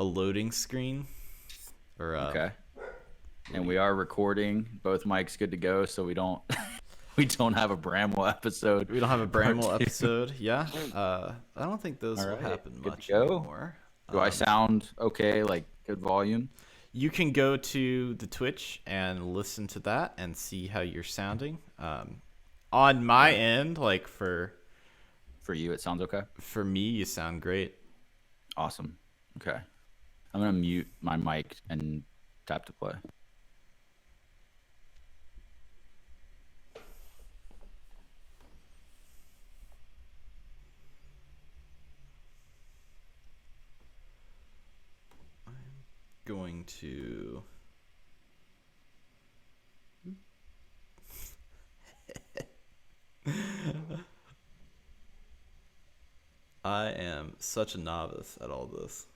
a loading screen or Okay. And we are recording. Both mics good to go, so we don't we don't have a Bramwell episode. we don't have a part Bramwell two. episode. Yeah. I don't think All those will right. happen Good to much go. anymore. Do I sound okay? Like good volume? You can go to the Twitch and listen to that and see how you're sounding. On my end, like For you, it sounds okay. for me, you sound great. Awesome. Okay. I'm gonna mute my mic and tap to play. Going to. I am such a novice at all this.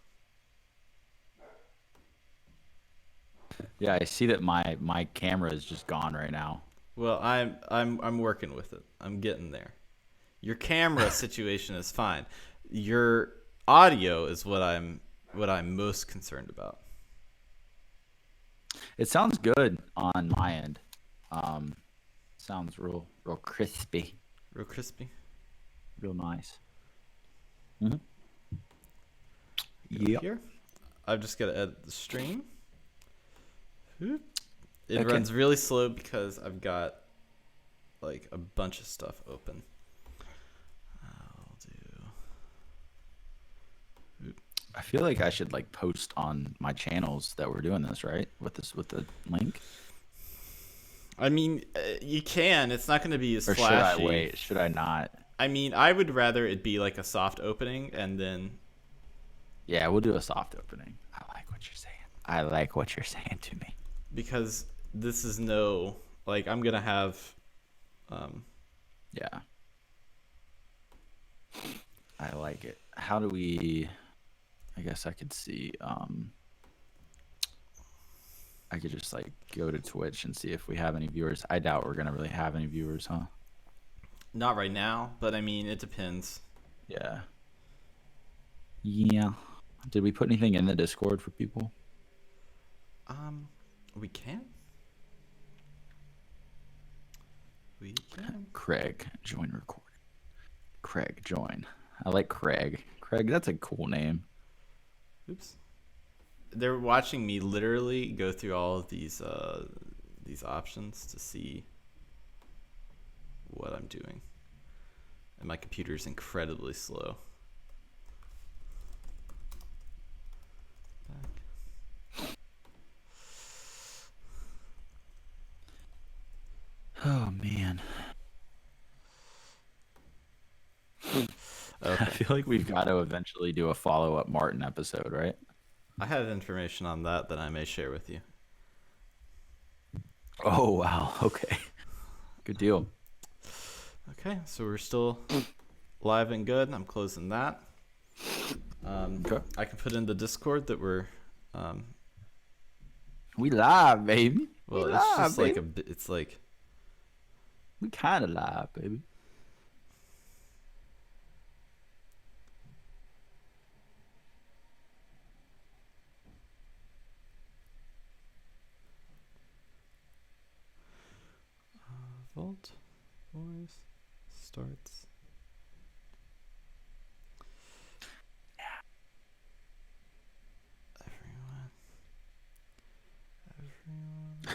Yeah, I see that my camera is just gone right now. Well, I'm working with it. I'm getting there. Your camera situation is fine. Your audio is what I'm most concerned about. It sounds good on my end. Sounds real crispy, Real crispy. real nice. Go Yeah. Here. I've just got to edit the stream. It Okay. runs really slow because I've got like a bunch of stuff open. I'll do. I feel like I should like post on my channels that we're doing this, right? With the link. I mean, you can. It's not going to be as Or flashy. should I wait? Should I not? I mean, I would rather it be like a soft opening and then. Yeah, we'll do a soft opening. I like what you're saying. I like what you're saying to me. Because this is no. Like, I'm going to have. Yeah. I like it. How do we? I guess I could see. I could just like go to Twitch and see if we have any viewers. I doubt we're gonna really have any viewers, huh? Not right now, but I mean, it depends. Yeah. Yeah. Did we put anything in the Discord for people? We can. We can. Craig, join recording. Craig, join. I like Craig. Craig, that's a cool name. Oops. They're watching me literally go through all of these options to see what I'm doing. And my computer's incredibly slow. Back. Oh man. Okay. I feel like we've got to eventually do a follow-up Martin episode, right? I have information on that I may share with you. Oh wow. Okay. Good deal. Okay, so we're still live and good. I'm closing that. Okay. I can put in the Discord that we're. We live, baby. Well, we it's live, just like baby. a bit. It's like. We kind of live, baby. Vault voice starts.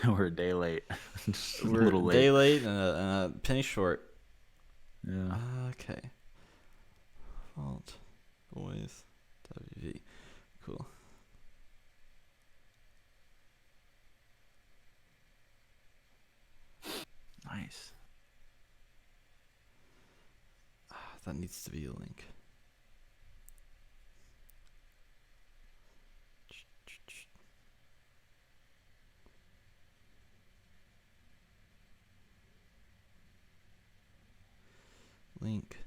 Everyone. We're a day late. Just We're a little a day late. late and a penny short. Yeah. Okay. Vault voice WV. Cool. Nice. That needs to be a link. Link.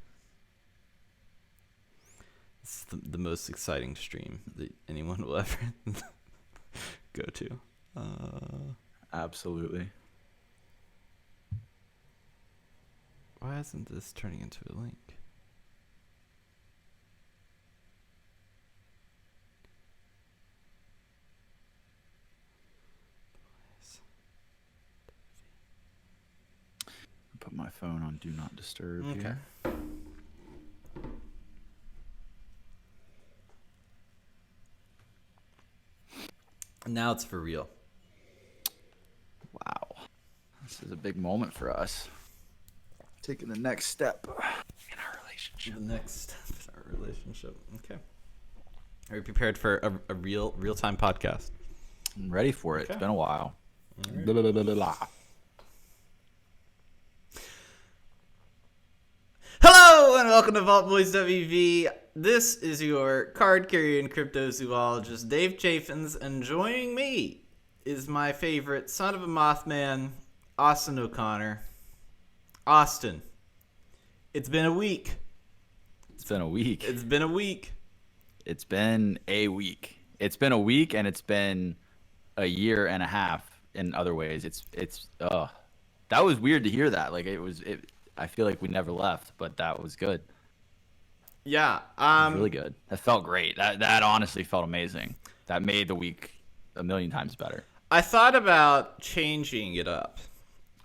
This is the most exciting stream that anyone will ever go to. Absolutely. Why isn't this turning into a link? put my phone on Do Not Disturb Okay. here. Now it's for real. Wow. This is a big moment for us. Taking the next step in our relationship. The next step in our relationship. Okay. Are you prepared for a real-time podcast? I'm ready for it. Okay. It's been a while. Right. Blah, blah, blah, blah, blah. Hello and welcome to Vault Boys WV. This is your card carrying cryptozoologist Dave Chaffins, and joining me is my favorite son of a Mothman, Austin O'Connor. Austin, it's been a week. It's been a week. It's been a week. It's been a week. It's been a week, and it's been a year and a half in other ways. That was weird to hear that. Like I feel like we never left, but that was good. Yeah. It was really good. That felt great. That honestly felt amazing. That made the week a million times better. I thought about changing it up.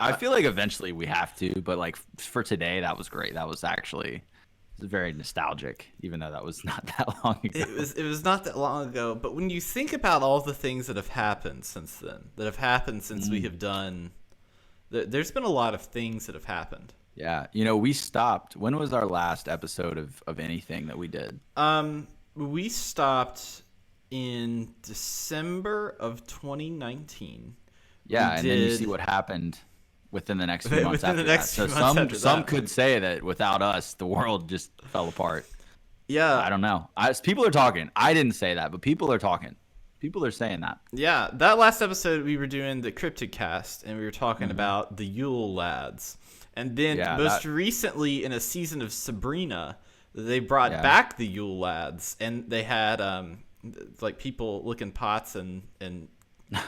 I feel like eventually we have to, but like for today, that was great. That was actually very nostalgic, even though that was not that long ago. It was not that long ago, but when you think about all the things that have happened since then, that have happened since we have done, there's been a lot of things that have happened. Yeah, we stopped. When was our last episode of anything that we did? We stopped in December of 2019. Yeah, and then you see what happened within the next few months Within after the next that. few So months after some that. could say that without us, the world just fell apart. Yeah. I don't know. People are talking. I didn't say that, but people are talking. People are saying that. Yeah, that last episode we were doing the Cryptid Cast, and we were talking about the Yule Lads. And then most recently in a season of Sabrina, they brought back the Yule Lads, and they had like people licking pots and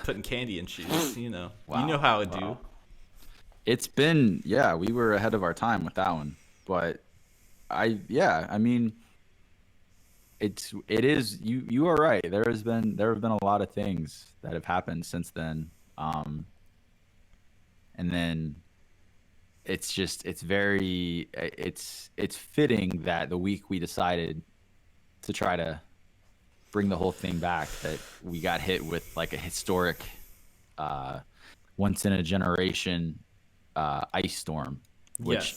putting candy in shoes. Wow. You know how it do. It's been we were ahead of our time with that one, but I mean, it is you are right. There have been a lot of things that have happened since then, and then it's fitting that the week we decided to try to bring the whole thing back, that we got hit with like a historic, once in a generation ice storm, which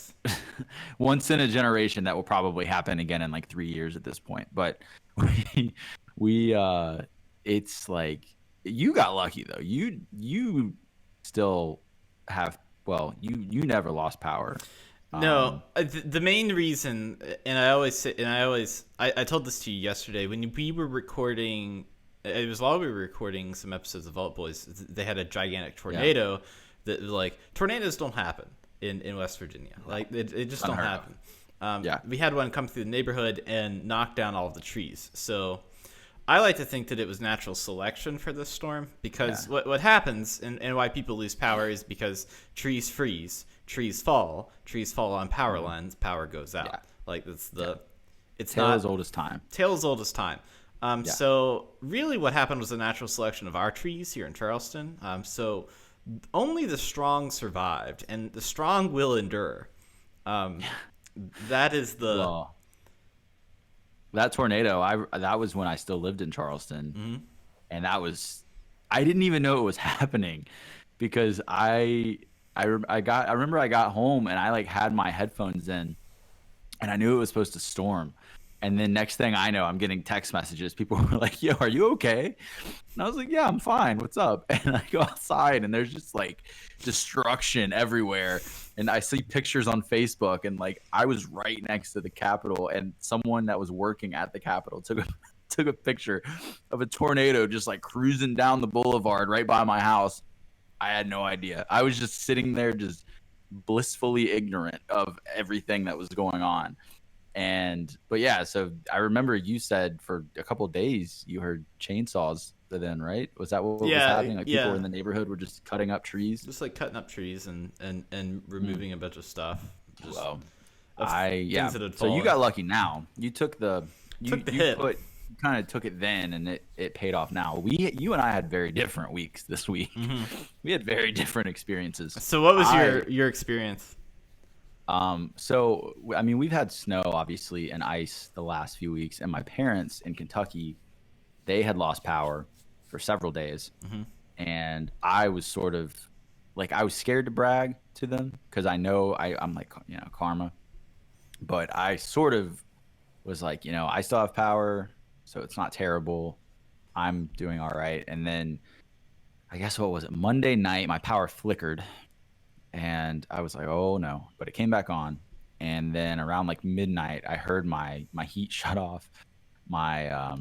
once in a generation that will probably happen again in like 3 years at this point. But we it's like, you got lucky though. You still have, well, you never lost power. No, the main reason, and I always say, I told this to you yesterday when we were recording. It was while we were recording some episodes of Vault Boys. They had a gigantic tornado. That was like, tornadoes don't happen in West Virginia. Like it just don't happen. We had one come through the neighborhood and knock down all of the trees. So I like to think that it was natural selection for this storm, because what happens and why people lose power is because trees freeze, trees fall on power lines, power goes out. Like it's Tale as old as time. Tale as old as time. So really what happened was a natural selection of our trees here in Charleston. So only the strong survived, and the strong will endure. That is the... Well, that tornado, that was when I still lived in Charleston. And I didn't even know it was happening, because I remember I got home and I like had my headphones in, and I knew it was supposed to storm. And then next thing I know, I'm getting text messages. People were like, "Yo, are you okay?" And I was like, "Yeah, I'm fine. What's up?" And I go outside, and there's just like destruction everywhere. And I see pictures on Facebook, and like I was right next to the Capitol, and someone that was working at the Capitol took a picture of a tornado just like cruising down the boulevard right by my house. I had no idea. I was just sitting there, just blissfully ignorant of everything that was going on. But yeah, so I remember you said for a couple of days you heard chainsaws then, right? Was that what was happening? Like people in the neighborhood were just cutting up trees? Just like cutting up trees and removing a bunch of stuff. Wow. Things that had So you fallen. got lucky now. You took the hit. You kind of took it then, and it paid off now. You and I had very different weeks this week. We had very different experiences. So what was your experience? So I mean, we've had snow obviously and ice the last few weeks, and my parents in Kentucky, they had lost power for several days, and I was sort of like I was scared to brag to them because I know I'm like karma, but I sort of was like I still have power, so it's not terrible. I'm doing all right, and then I guess what was it Monday night, my power flickered and I was like, "Oh no!" But it came back on, and then around like midnight, I heard my heat shut off, my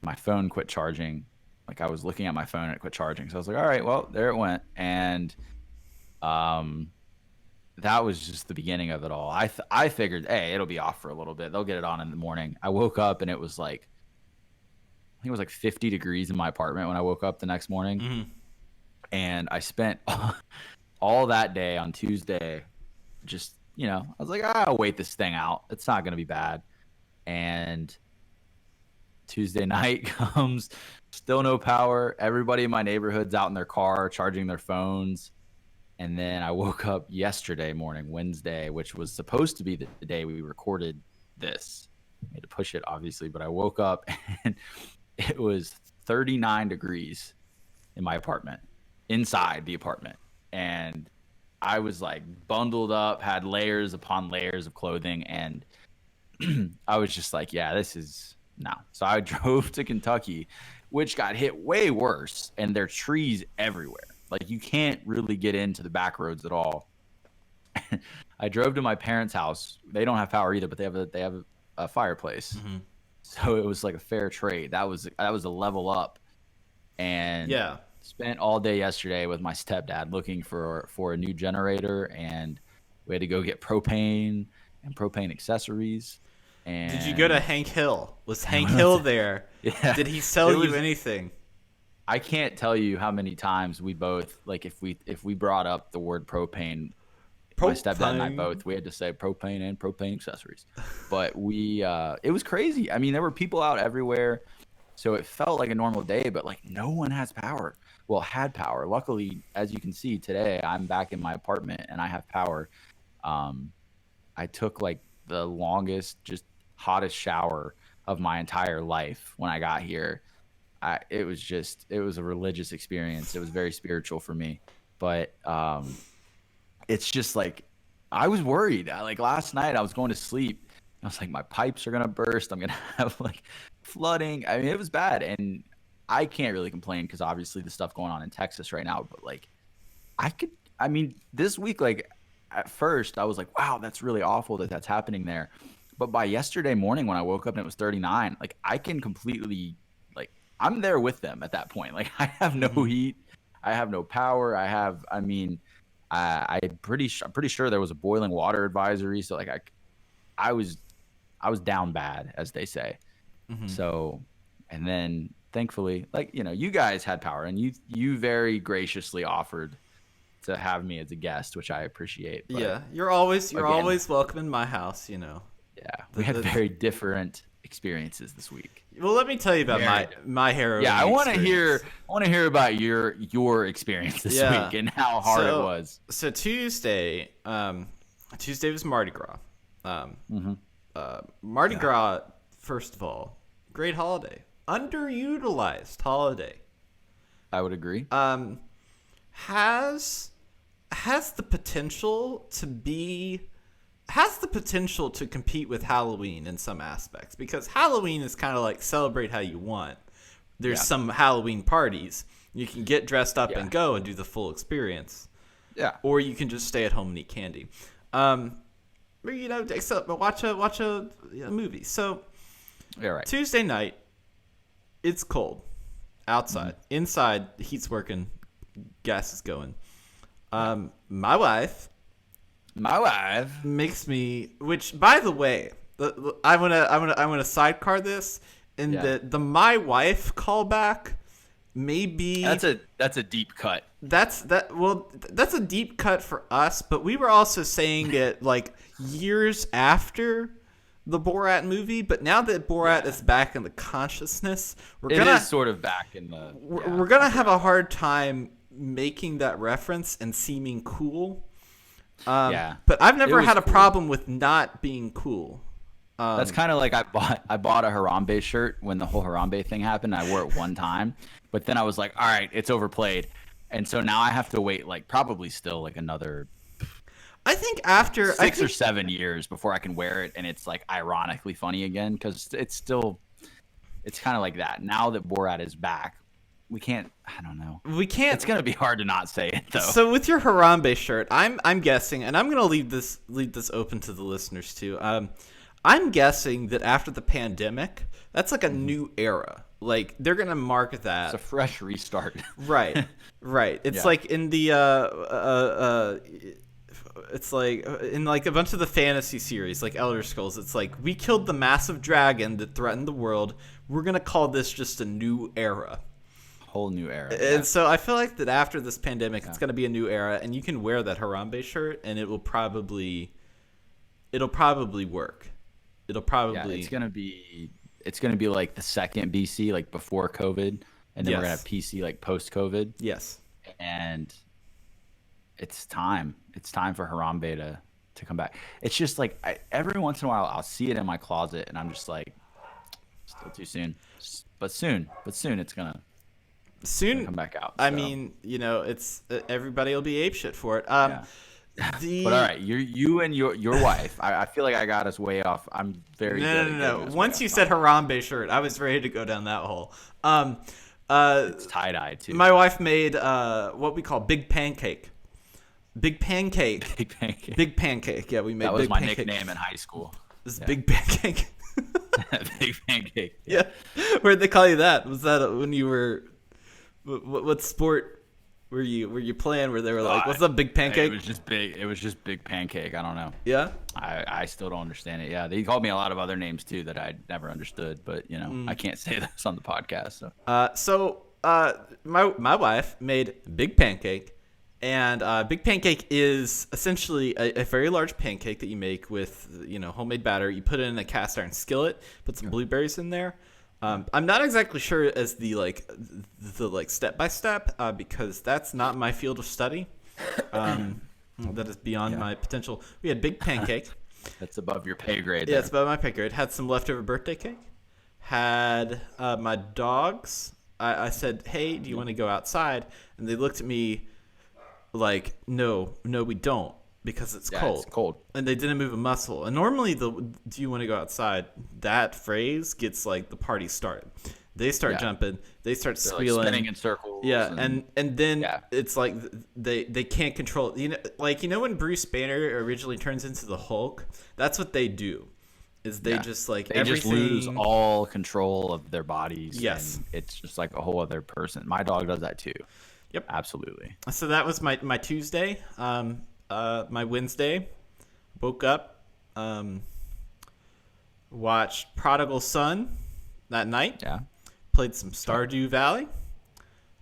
my phone quit charging. Like I was looking at my phone and it quit charging, so I was like, "All right, well, there it went." And um, that was just the beginning of it all. I figured, hey, it'll be off for a little bit. They'll get it on in the morning. I woke up and it was like, I think it was like 50 degrees in my apartment when I woke up the next morning, and I spent all that day on Tuesday, just I was like, I'll wait this thing out. It's not gonna be bad. And Tuesday night comes, still no power. Everybody in my neighborhood's out in their car charging their phones. And then I woke up yesterday morning, Wednesday, which was supposed to be the day we recorded this. I had to push it, obviously, but I woke up and it was 39 degrees in my apartment, inside the apartment. And I was like bundled up, had layers upon layers of clothing, and I was just like, yeah, this is no. So I drove to Kentucky, which got hit way worse, and there are trees everywhere. Like you can't really get into the back roads at all. I drove to my parents' house. They don't have power either, but they have a fireplace. So it was like a fair trade. That was a level up. And Yeah. spent all day yesterday with my stepdad looking for a new generator, and we had to go get propane and propane accessories. And Did you go to Hank Hill? Was Hank Hill there? Yeah. Did he sell It you was- anything? I can't tell you how many times we both, like, if we brought up the word propane, my stepdad and I Propane. both, we had to say propane and propane accessories. But it was crazy. I mean, there were people out everywhere, so it felt like a normal day, but like no one has power. Well, had power. Luckily, as you can see today, I'm back in my apartment and I have power. I took like the longest, just hottest shower of my entire life when I got here. It was a religious experience. It was very spiritual for me, but it's just like I was worried. Like last night, I was going to sleep. I was like, my pipes are gonna burst. I'm gonna have like flooding. I mean, it was bad, and I can't really complain because obviously the stuff going on in Texas right now. But like, I mean, this week, like at first, I was like, wow, that's really awful that that's happening there. But by yesterday morning when I woke up and it was 39, like I can completely I'm there with them at that point. Like I have no heat, I have no power. I mean, I'm pretty sure there was a boiling water advisory. So like I was down bad, as they say. So, and then thankfully, like you guys had power, and you very graciously offered to have me as a guest, which I appreciate. But Yeah, you're always again- welcome in my house. yeah, we had the- very different experiences this week. Well, let me tell you about Very my harrowing. Yeah, I want to experience. hear about your experience this Yeah. week and how hard it was. So Tuesday was Mardi Gras. Mardi Gras, first of all, great holiday, underutilized holiday. I would agree. Has the potential to compete with Halloween in some aspects, because Halloween is kind of like celebrate how you want. There's Yeah. some Halloween parties you can get dressed up Yeah. and go and do the full experience, Yeah. or you can just stay at home and eat candy. But, except watch a movie. So Yeah, right. Tuesday night, it's cold outside. Mm-hmm. Inside, the heat's working, gas is going. My wife My wife. makes me, which by the way, I'm gonna sidecar this, and Yeah. the my wife callback may be That's a deep cut. that's a deep cut for us, but we were also saying it like years after the Borat movie. But now that Borat is back in the consciousness, It is sort of back in the. we're gonna have a hard time making that reference and seeming cool. Yeah. But I've never was had a cool. problem with not being cool. That's kind of like I bought a Harambe shirt when the whole Harambe thing happened. I wore it one time, but then I was like, all right, it's overplayed, and so now I have to wait like probably still like another I think after 6 or 7 years before I can wear it, and it's like ironically funny again because it's kind of like that. Now that Borat is back, we can't. I don't know. we can't. It's gonna be hard to not say it though. So with your Harambe shirt, I'm guessing, and I'm gonna leave this open to the listeners too. I'm guessing that after the pandemic, that's like a new era. Like they're gonna mark that. It's a fresh restart. Right, right. It's Yeah. like in the it's like in like a bunch of the fantasy series, like Elder Scrolls. It's like we killed the massive dragon that threatened the world. We're gonna call this just a new era. Whole new era. And so I feel like that after this pandemic, it's gonna be a new era, and you can wear that Harambe shirt, and it'll probably work. It'll probably it's gonna be like the second BC, like before COVID, and then we're gonna Yes. have PC like post COVID, yes. and it's time. It's time for Harambe to come back. It's just like every once in a while I'll see it in my closet, and I'm just like, still too soon, but soon it's gonna Soon come back out. I so. mean, it's everybody will be apeshit for it. Yeah. The But all right, you and your wife. I feel like I got us way off. I'm very good at getting no. us Once way you off said topic. Harambe shirt, I was ready to go down that hole. It's tie dye too. My wife made what we call big pancake. Big pancake. Big pancake. Big pancake. Yeah, we made That was big my pancake. nickname in high school. This is Yeah. big pancake. Big pancake. Yeah. Where'd they call you that? Was that when you were what sport were you playing where they were like, "What's up, big pancake?" It was just big. It was just big pancake. I don't know. Yeah. I still don't understand it. Yeah, they called me a lot of other names too that I never understood. But I can't say this on the podcast. So My wife made big pancake, and big pancake is essentially a very large pancake that you make with homemade batter. You put it in a cast iron skillet, put some blueberries in there. I'm not exactly sure as the step by step because that's not my field of study. That is beyond my potential. We had big pancake. that's above your pay grade. Yeah, there. it's about my pay grade. Had some leftover birthday cake. Had my dogs. I said, "Hey, do you want to go outside?" And they looked at me like, "No, we don't, because it's Yeah, cold." it's cold. And they didn't move a muscle. And normally, "Do you want to go outside?" That phrase gets like the party started. They start Yeah. jumping. They start They're, like, squealing. spinning in circles. Yeah, and then Yeah. it's like they can't control it. When Bruce Banner originally turns into the Hulk, that's what they do. Is they Yeah. just like They just everything. lose all control of their bodies. Yes. and it's just like a whole other person. My dog does that too. Yep. Absolutely. So that was my Tuesday. My Wednesday, woke up, watched Prodigal Son that night. Yeah. Played some Stardew Valley.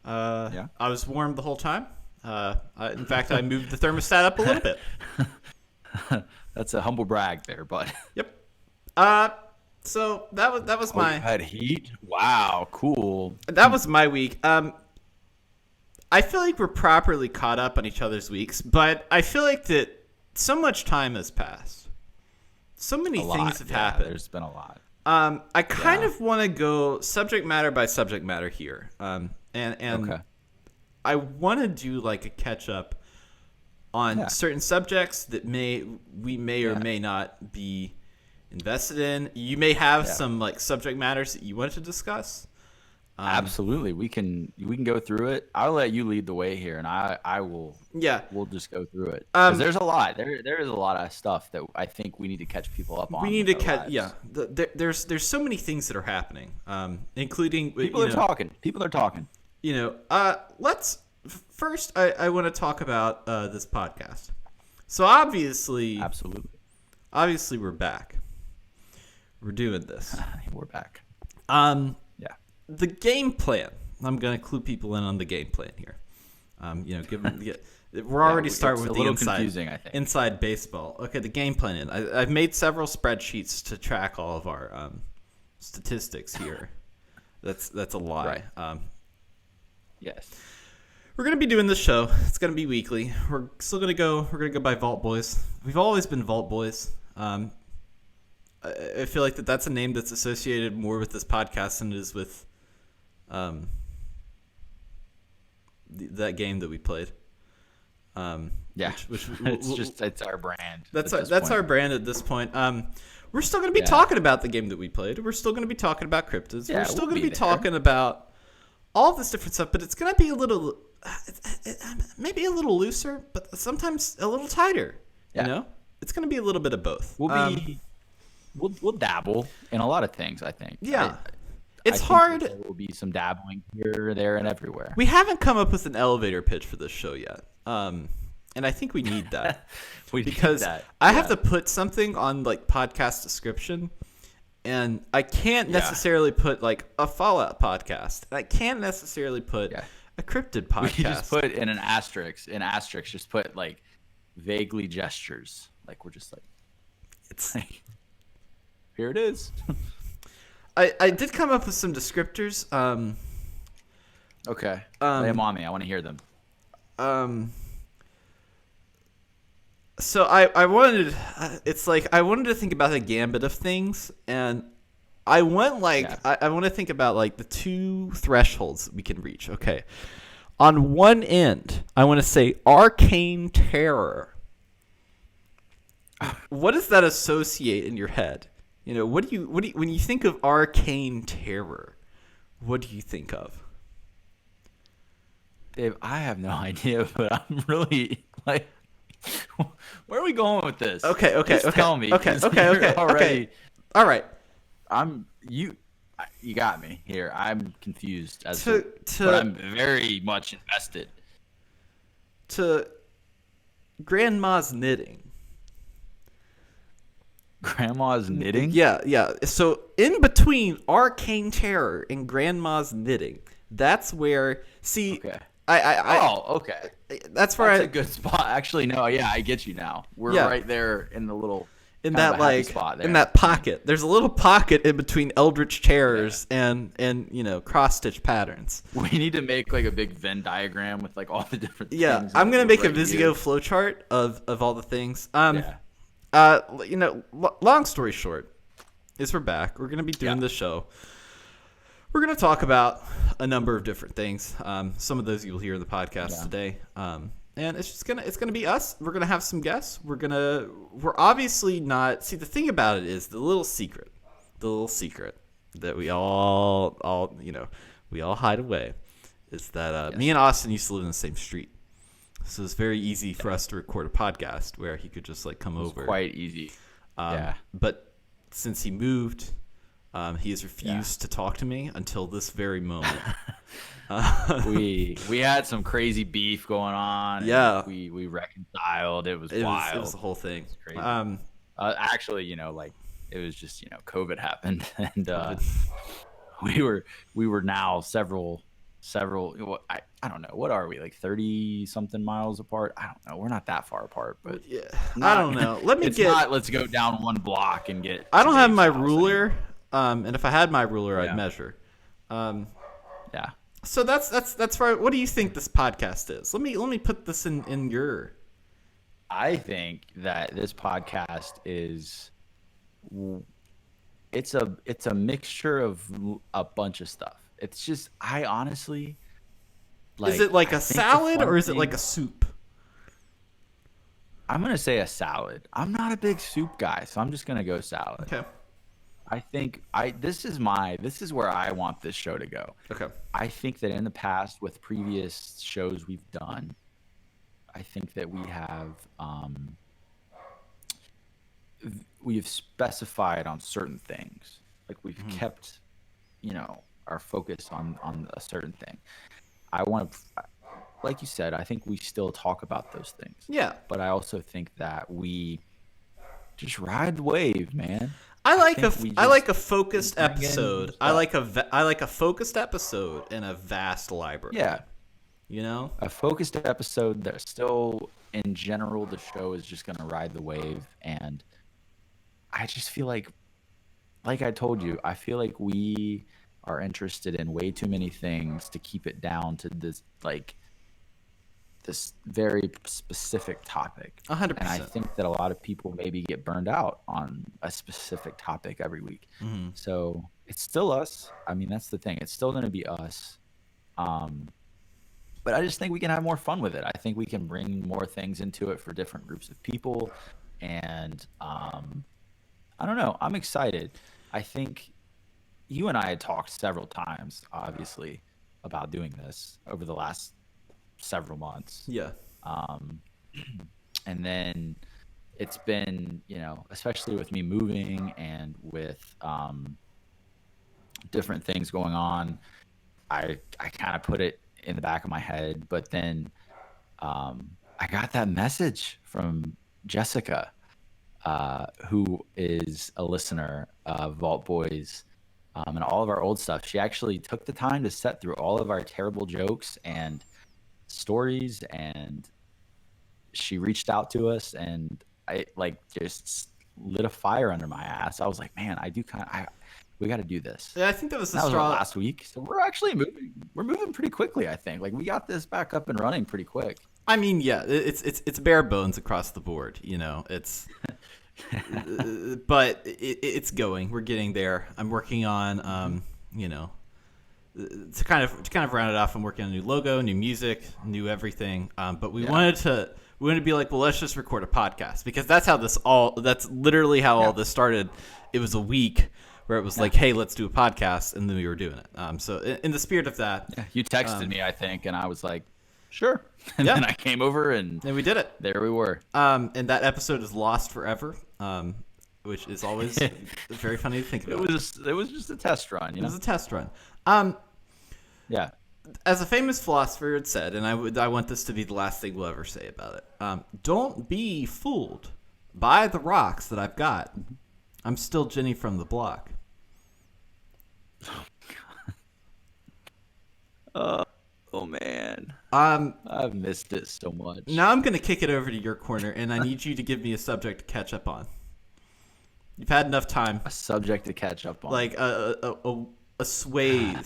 Yeah. I was warm the whole time. In fact, I moved the thermostat up a little bit. That's a humble brag there, but Yep. So that was you my had heat. Wow, cool. that was my week. I feel like we're properly caught up on each other's weeks, but I feel like that so much time has passed. So many A things lot. have Yeah, happened. There's been a lot. I kind Yeah. of want to go subject matter by subject matter here. And Okay. I want to do like a catch up on Yeah. certain subjects that we may or Yeah. may not be invested in. You may have Yeah. some like subject matters that you want to discuss. Absolutely. We can go through it. I'll let you lead the way here, and I will. Yeah. We'll just go through it. 'Cause there's a lot. There is a lot of stuff that I think we need to catch people up on. We need to with our catch. lives. Yeah, there's so many things that are happening, including People are talking. People are talking. Let's first. I want to talk about this podcast. So obviously, Absolutely. we're back. We're doing this. We're back. Yeah. The game plan. I'm gonna clue people in on the game plan here. Give them. We're already starting it's with a the little inside. confusing, I think. Inside baseball. Okay, the game plan. I've made several spreadsheets to track all of our statistics here. That's a lie. Right. Yes. we're gonna be doing this show. It's gonna be weekly. We're still gonna go. We're gonna go by Vault Boys. We've always been Vault Boys. I feel like that's a name that's associated more with this podcast than it is with that game that we played. Yeah, it's our brand. That's our brand at this point. We're still going to be talking about the game that we played. We're still going to be talking about cryptids. Yeah, we're still we'll going to be there. talking about all this different stuff, but it's going to be a little, maybe a little looser, but sometimes a little tighter. Yeah. You know, it's going to be a little bit of both. We'll dabble in a lot of things. I think. Yeah. I It's think hard. There will be some dabbling here, there, and everywhere. We haven't come up with an elevator pitch for this show yet. And I think we need that. Because I have to put something on like podcast description, and I can't necessarily put like a Fallout podcast. And I can't necessarily put a cryptid podcast. We just put in an asterisk. Just put like vaguely gestures. Like we're just like, it's like, here it is. I did come up with some descriptors. Okay. Lay them on me. I want to hear them. So I wanted, it's like I wanted to think about the gambit of things, and I went like I want to think about like the two thresholds we can reach. Okay, on one end, I want to say arcane terror. What does that associate in your head? You know, what do you when you think of arcane terror? What do you think of? Dave, I have no idea, but I'm really like. Where are we going with this? Okay. Just tell me. Okay. Already, all right. You got me here. I'm confused but I'm very much invested. To grandma's knitting. Grandma's knitting? Yeah. So in between arcane terror and grandma's knitting, that's where Okay. Okay. That's where That's a good spot. Actually, no, yeah, I get you now. We're right there in the little spot there. in that pocket. There's a little pocket in between eldritch terrors and cross stitch patterns. We need to make like a big Venn diagram with like all the different things. Yeah, I'm gonna make a Visio flowchart of all the things. Long story short, is we're back. We're gonna be doing this show. We're going to talk about a number of different things. Some of those you'll hear in the podcast today. And it's gonna be us. We're gonna have some guests. We're obviously not. See, the thing about it is the little secret that we all hide away is that me and Austin used to live in the same street. So it's very easy for us to record a podcast where he could just like come over. Quite easy. But since he moved. He has refused to talk to me until this very moment. We had some crazy beef going on. Yeah, we reconciled. It was wild. It was the whole thing. It was crazy. Actually, it was just COVID happened, and we were now several. I don't know. What are we, like 30 something miles apart? I don't know. We're not that far apart, but I don't know. Let's go down one block and get. I don't have my ruler. And if I had my ruler, I'd measure. So that's right. What do you think this podcast is? Let me put this in your. I think that this podcast is. It's a mixture of a bunch of stuff. It's just I honestly. Is it like a salad or is it like a soup? I'm gonna say a salad. I'm not a big soup guy, so I'm just gonna go salad. Okay. I think this is where I want this show to go. Okay. I think that in the past with previous shows we've done, I think that we've specified on certain things. Like we've kept, our focus on a certain thing. I want to, like you said, I think we still talk about those things. Yeah. But I also think that we just ride the wave, man. I like a focused episode. I like a focused episode in a vast library. Yeah. A focused episode that still, in general, the show is just going to ride the wave. And I just feel like I told you, I feel like we are interested in way too many things to keep it down to this, like, this very specific topic. 100%. And I think that a lot of people maybe get burned out on a specific topic every week. So it's still us. I mean, that's the thing. It's still going to be us. But I just think we can have more fun with it. I think we can bring more things into it for different groups of people. And I don't know. I'm excited. I think you and I had talked several times, obviously, about doing this over the last several months. Yeah. And then it's been, especially with me moving and with different things going on, I kind of put it in the back of my head. But then I got that message from Jessica, who is a listener of Vault Boys and all of our old stuff. She actually took the time to set through all of our terrible jokes and stories, and she reached out to us, and I just lit a fire under my ass. I was like, man, we got to do this. Yeah, I think that was the That was straw. last week. So we're actually moving. We're moving pretty quickly, I think. Like, we got this back up and running pretty quick. I mean, yeah, it's bare bones across the board. It's but it's going. We're getting there. I'm working on to kind of round it off. I'm working on a new logo, new music, new everything. But we wanted to be like, well, let's just record a podcast, because that's literally how all this started. It was a week where it was like, hey, let's do a podcast, and then we were doing it. So in the spirit of that, you texted me, I think, and I was like, sure. And Yeah. then I came over, and we did it. there we were. And that episode is lost forever, which is always very funny to think It about. was just a test run, It was a test run. Yeah. As a famous philosopher had said, and I want this to be the last thing we'll ever say about it, don't be fooled by the rocks that I've got. I'm still Jenny from the block. Oh man, Um, I've missed it so much. now I'm going to kick it over to your corner, and I need you to give me a subject to catch up on. You've had enough time. A subject to catch up on. Like a swathe.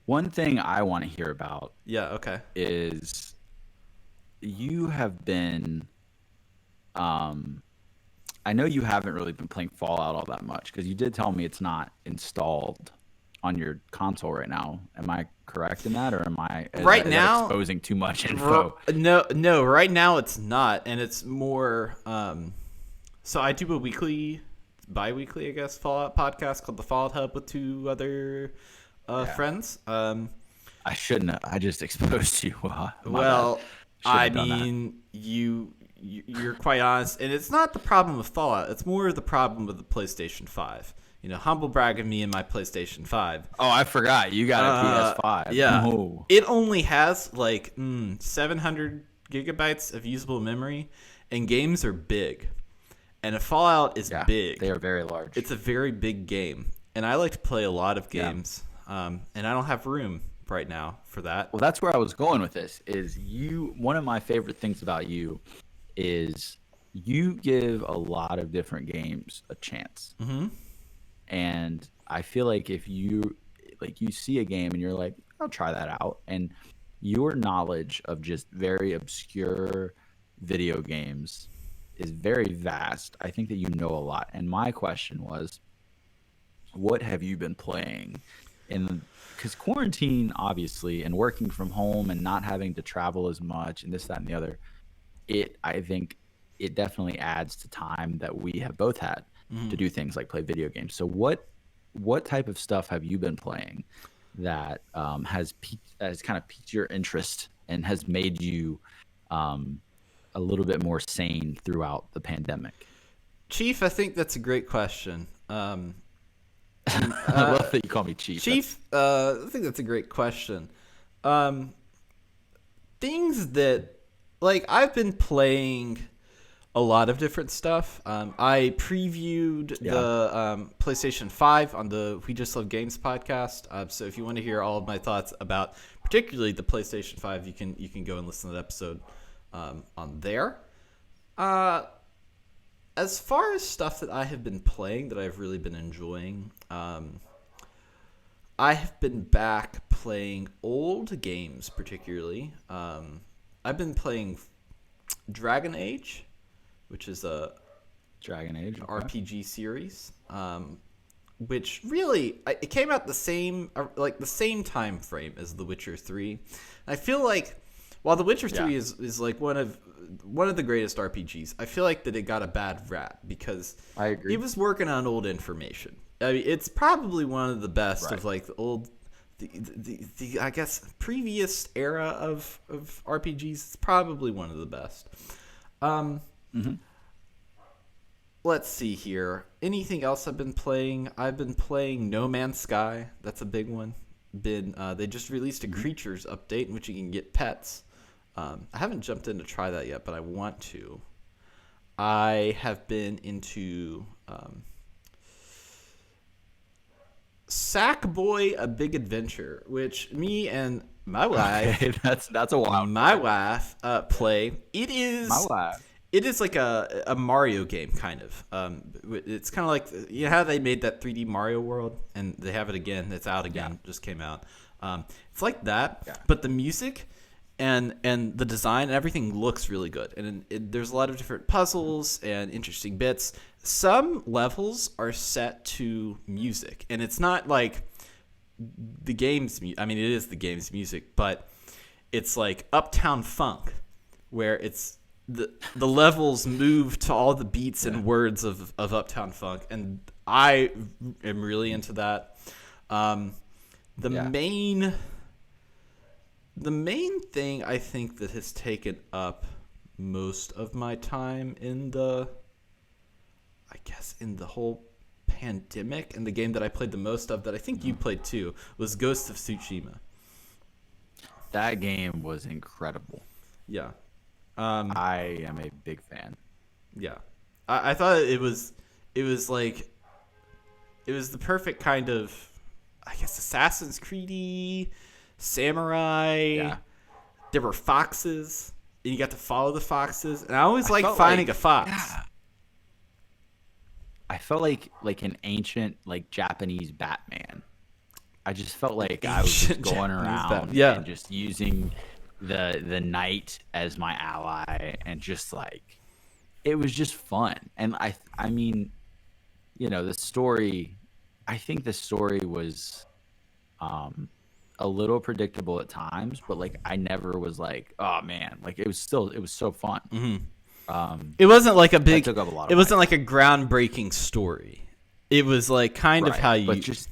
One thing I want to hear about Yeah, okay. is you have been. I know you haven't really been playing Fallout all that much, because you did tell me it's not installed on your console right now. Am I correct in that, or am I is Right that now- exposing too much info? No, right now it's not, and it's more. So I do a bi-weekly, I guess, Fallout podcast called the Fallout Hub with two other friends. I shouldn't have. I just exposed you. My Well, bad. Should've I done that. mean, you're quite honest, and it's not the problem with Fallout. It's more the problem with the PlayStation 5. Humble brag of me and my PlayStation 5. Oh, I forgot. You got a PS5. Yeah. Oh. It only has like 700 gigabytes of usable memory, and games are big. And a Fallout is Yeah, big. they are very large. It's a very big game, and I like to play a lot of Yeah. games, and I don't have room right now for that. Well, that's where I was going with this. Is one of my favorite things about you is you give a lot of different games a chance. Mm-hmm. And I feel like if you see a game and you're like, I'll try that out, and your knowledge of just very obscure video games is very vast. I think that you know a lot. And my question was, what have you been playing? Because quarantine, obviously, and working from home and not having to travel as much and this, that, and the other, I think it definitely adds to time that we have both had to do things like play video games. So what type of stuff have you been playing that has kind of piqued your interest and has made you a little bit more sane throughout the pandemic? Chief, I think that's a great question. I love that you call me Chief. Chief, I think that's a great question. Things that, like, I've been playing a lot of different stuff. I previewed the PlayStation 5 on the We Just Love Games podcast. So if you want to hear all of my thoughts about particularly the PlayStation 5, you can go and listen to that episode on there. As far as stuff that I have been playing that I've really been enjoying, I have been back playing old games, particularly. I've been playing Dragon Age, which is a Dragon Age, okay. RPG series, which really it came out the same time frame as The Witcher 3. And I feel like while The Witcher 3 is like one of the greatest RPGs, I feel like that it got a bad rap because I agree. it was working on old information. I mean, it's probably one of the best of like the old, the I guess previous era of RPGs. It's probably one of the best. Let's see here. Anything else I've been playing? I've been playing No Man's Sky. That's a big one. They just released a creatures update in which you can get pets. I haven't jumped in to try that yet, but I want to. I have been into Sackboy: A Big Adventure, which me and my wife, that's a wild. my wife play. It is My wife. It is like a Mario game, kind of. It's kind of like, you know how they made that 3D Mario World, and they have it again. It's out again. Just came out. It's like that, but the music and the design and everything looks really good. And there's a lot of different puzzles and interesting bits. Some levels are set to music, and it's not like the game's. I mean, it is the game's music, but it's like Uptown Funk, where it's the levels move to all the beats and words of Uptown Funk, and I am really into that. The main thing I think that has taken up most of my time in the whole pandemic, and the game that I played the most of that I think you played too was Ghost of Tsushima. That game was incredible. Yeah. I am a big fan. Yeah. I thought it was the perfect kind of, I guess, Assassin's Creed-y, samurai. Yeah. There were foxes, and you got to follow the foxes, and I always like finding a fox. Yeah. I felt like an ancient like Japanese Batman. I just felt like I was just going around and just using the knight as my ally, and just like it was just fun. And I mean, you know, the story, I think the story was a little predictable at times, but like I never was like, oh man, like it was so fun. It wasn't like a big, took up a lot of it wasn't like a groundbreaking story. It was like kind of how you, but just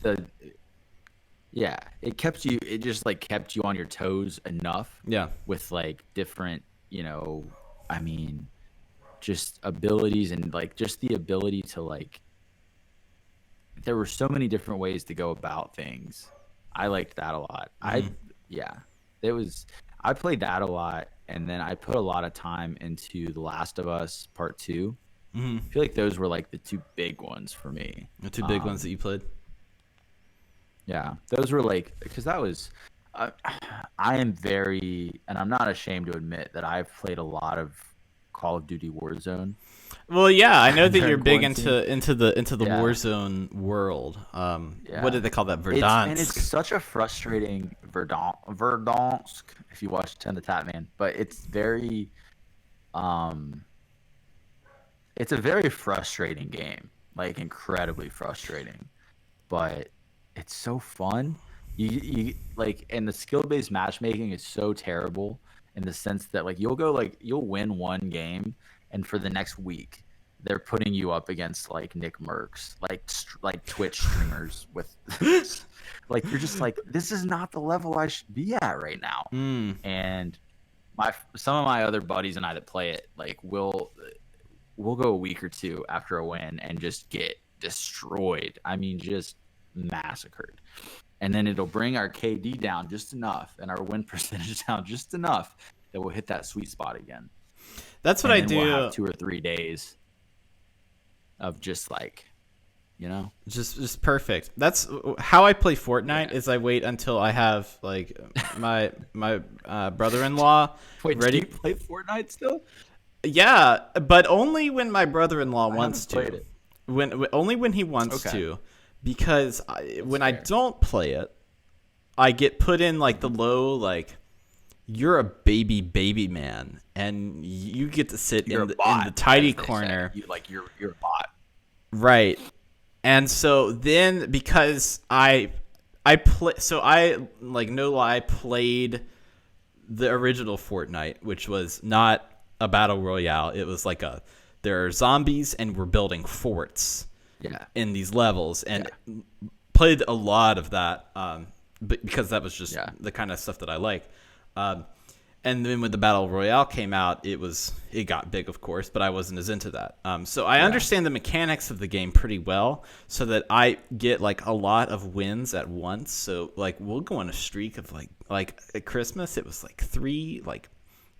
it just like kept you on your toes enough. Yeah. With like different, you know, I mean, just abilities, and like just the ability to like, there were so many different ways to go about things. I liked that a lot. I played that a lot, and then I put a lot of time into The Last of Us Part 2. I feel like those were like the two big ones for me. The two big ones that you played. Yeah, those were like, because that was, I am very, and I'm not ashamed to admit that I've played a lot of Call of Duty Warzone. Well, yeah, I know that you're big into the Warzone world. What did they call that? Verdansk. And it's such a frustrating Verdansk, if you watch Ten the Tatman, but it's very, it's a very frustrating game, like incredibly frustrating, but it's so fun. You like, and the skill-based matchmaking is so terrible in the sense that like you'll win one game, and for the next week they're putting you up against like Nick Merckx, like Twitch streamers with like, you're just like, this is not the level I should be at right now. And some of my other buddies and I that play it, like we'll go a week or two after a win and just get destroyed. I mean, just massacred. And then it'll bring our KD down just enough and our win percentage down just enough that we'll hit that sweet spot again. That's what I do. We'll have 2 or 3 days of just like, you know, just perfect. That's how I play Fortnite. Is I wait until I have like my brother-in-law ready. Do you play Fortnite still? Yeah, but only when my brother-in-law wants to. Played it. Only when he wants to. because when I fair. don't play it, I get put in like the low, like, you're a baby man, and you get to sit You're in a the bot, tidy as they say. corner. You're a bot. Right. And so then, because I play, so I, like, no lie, played the original Fortnite, which was not a battle royale. It was like there are zombies and we're building forts Yeah. in these levels, and played a lot of that, but because that was just Yeah. the kind of stuff that I like. And then when the battle royale came out, it got big, of course, but I wasn't as into that. So I understand the mechanics of the game pretty well, so that I get like a lot of wins at once. So like we'll go on a streak of like at Christmas, it was like 3 like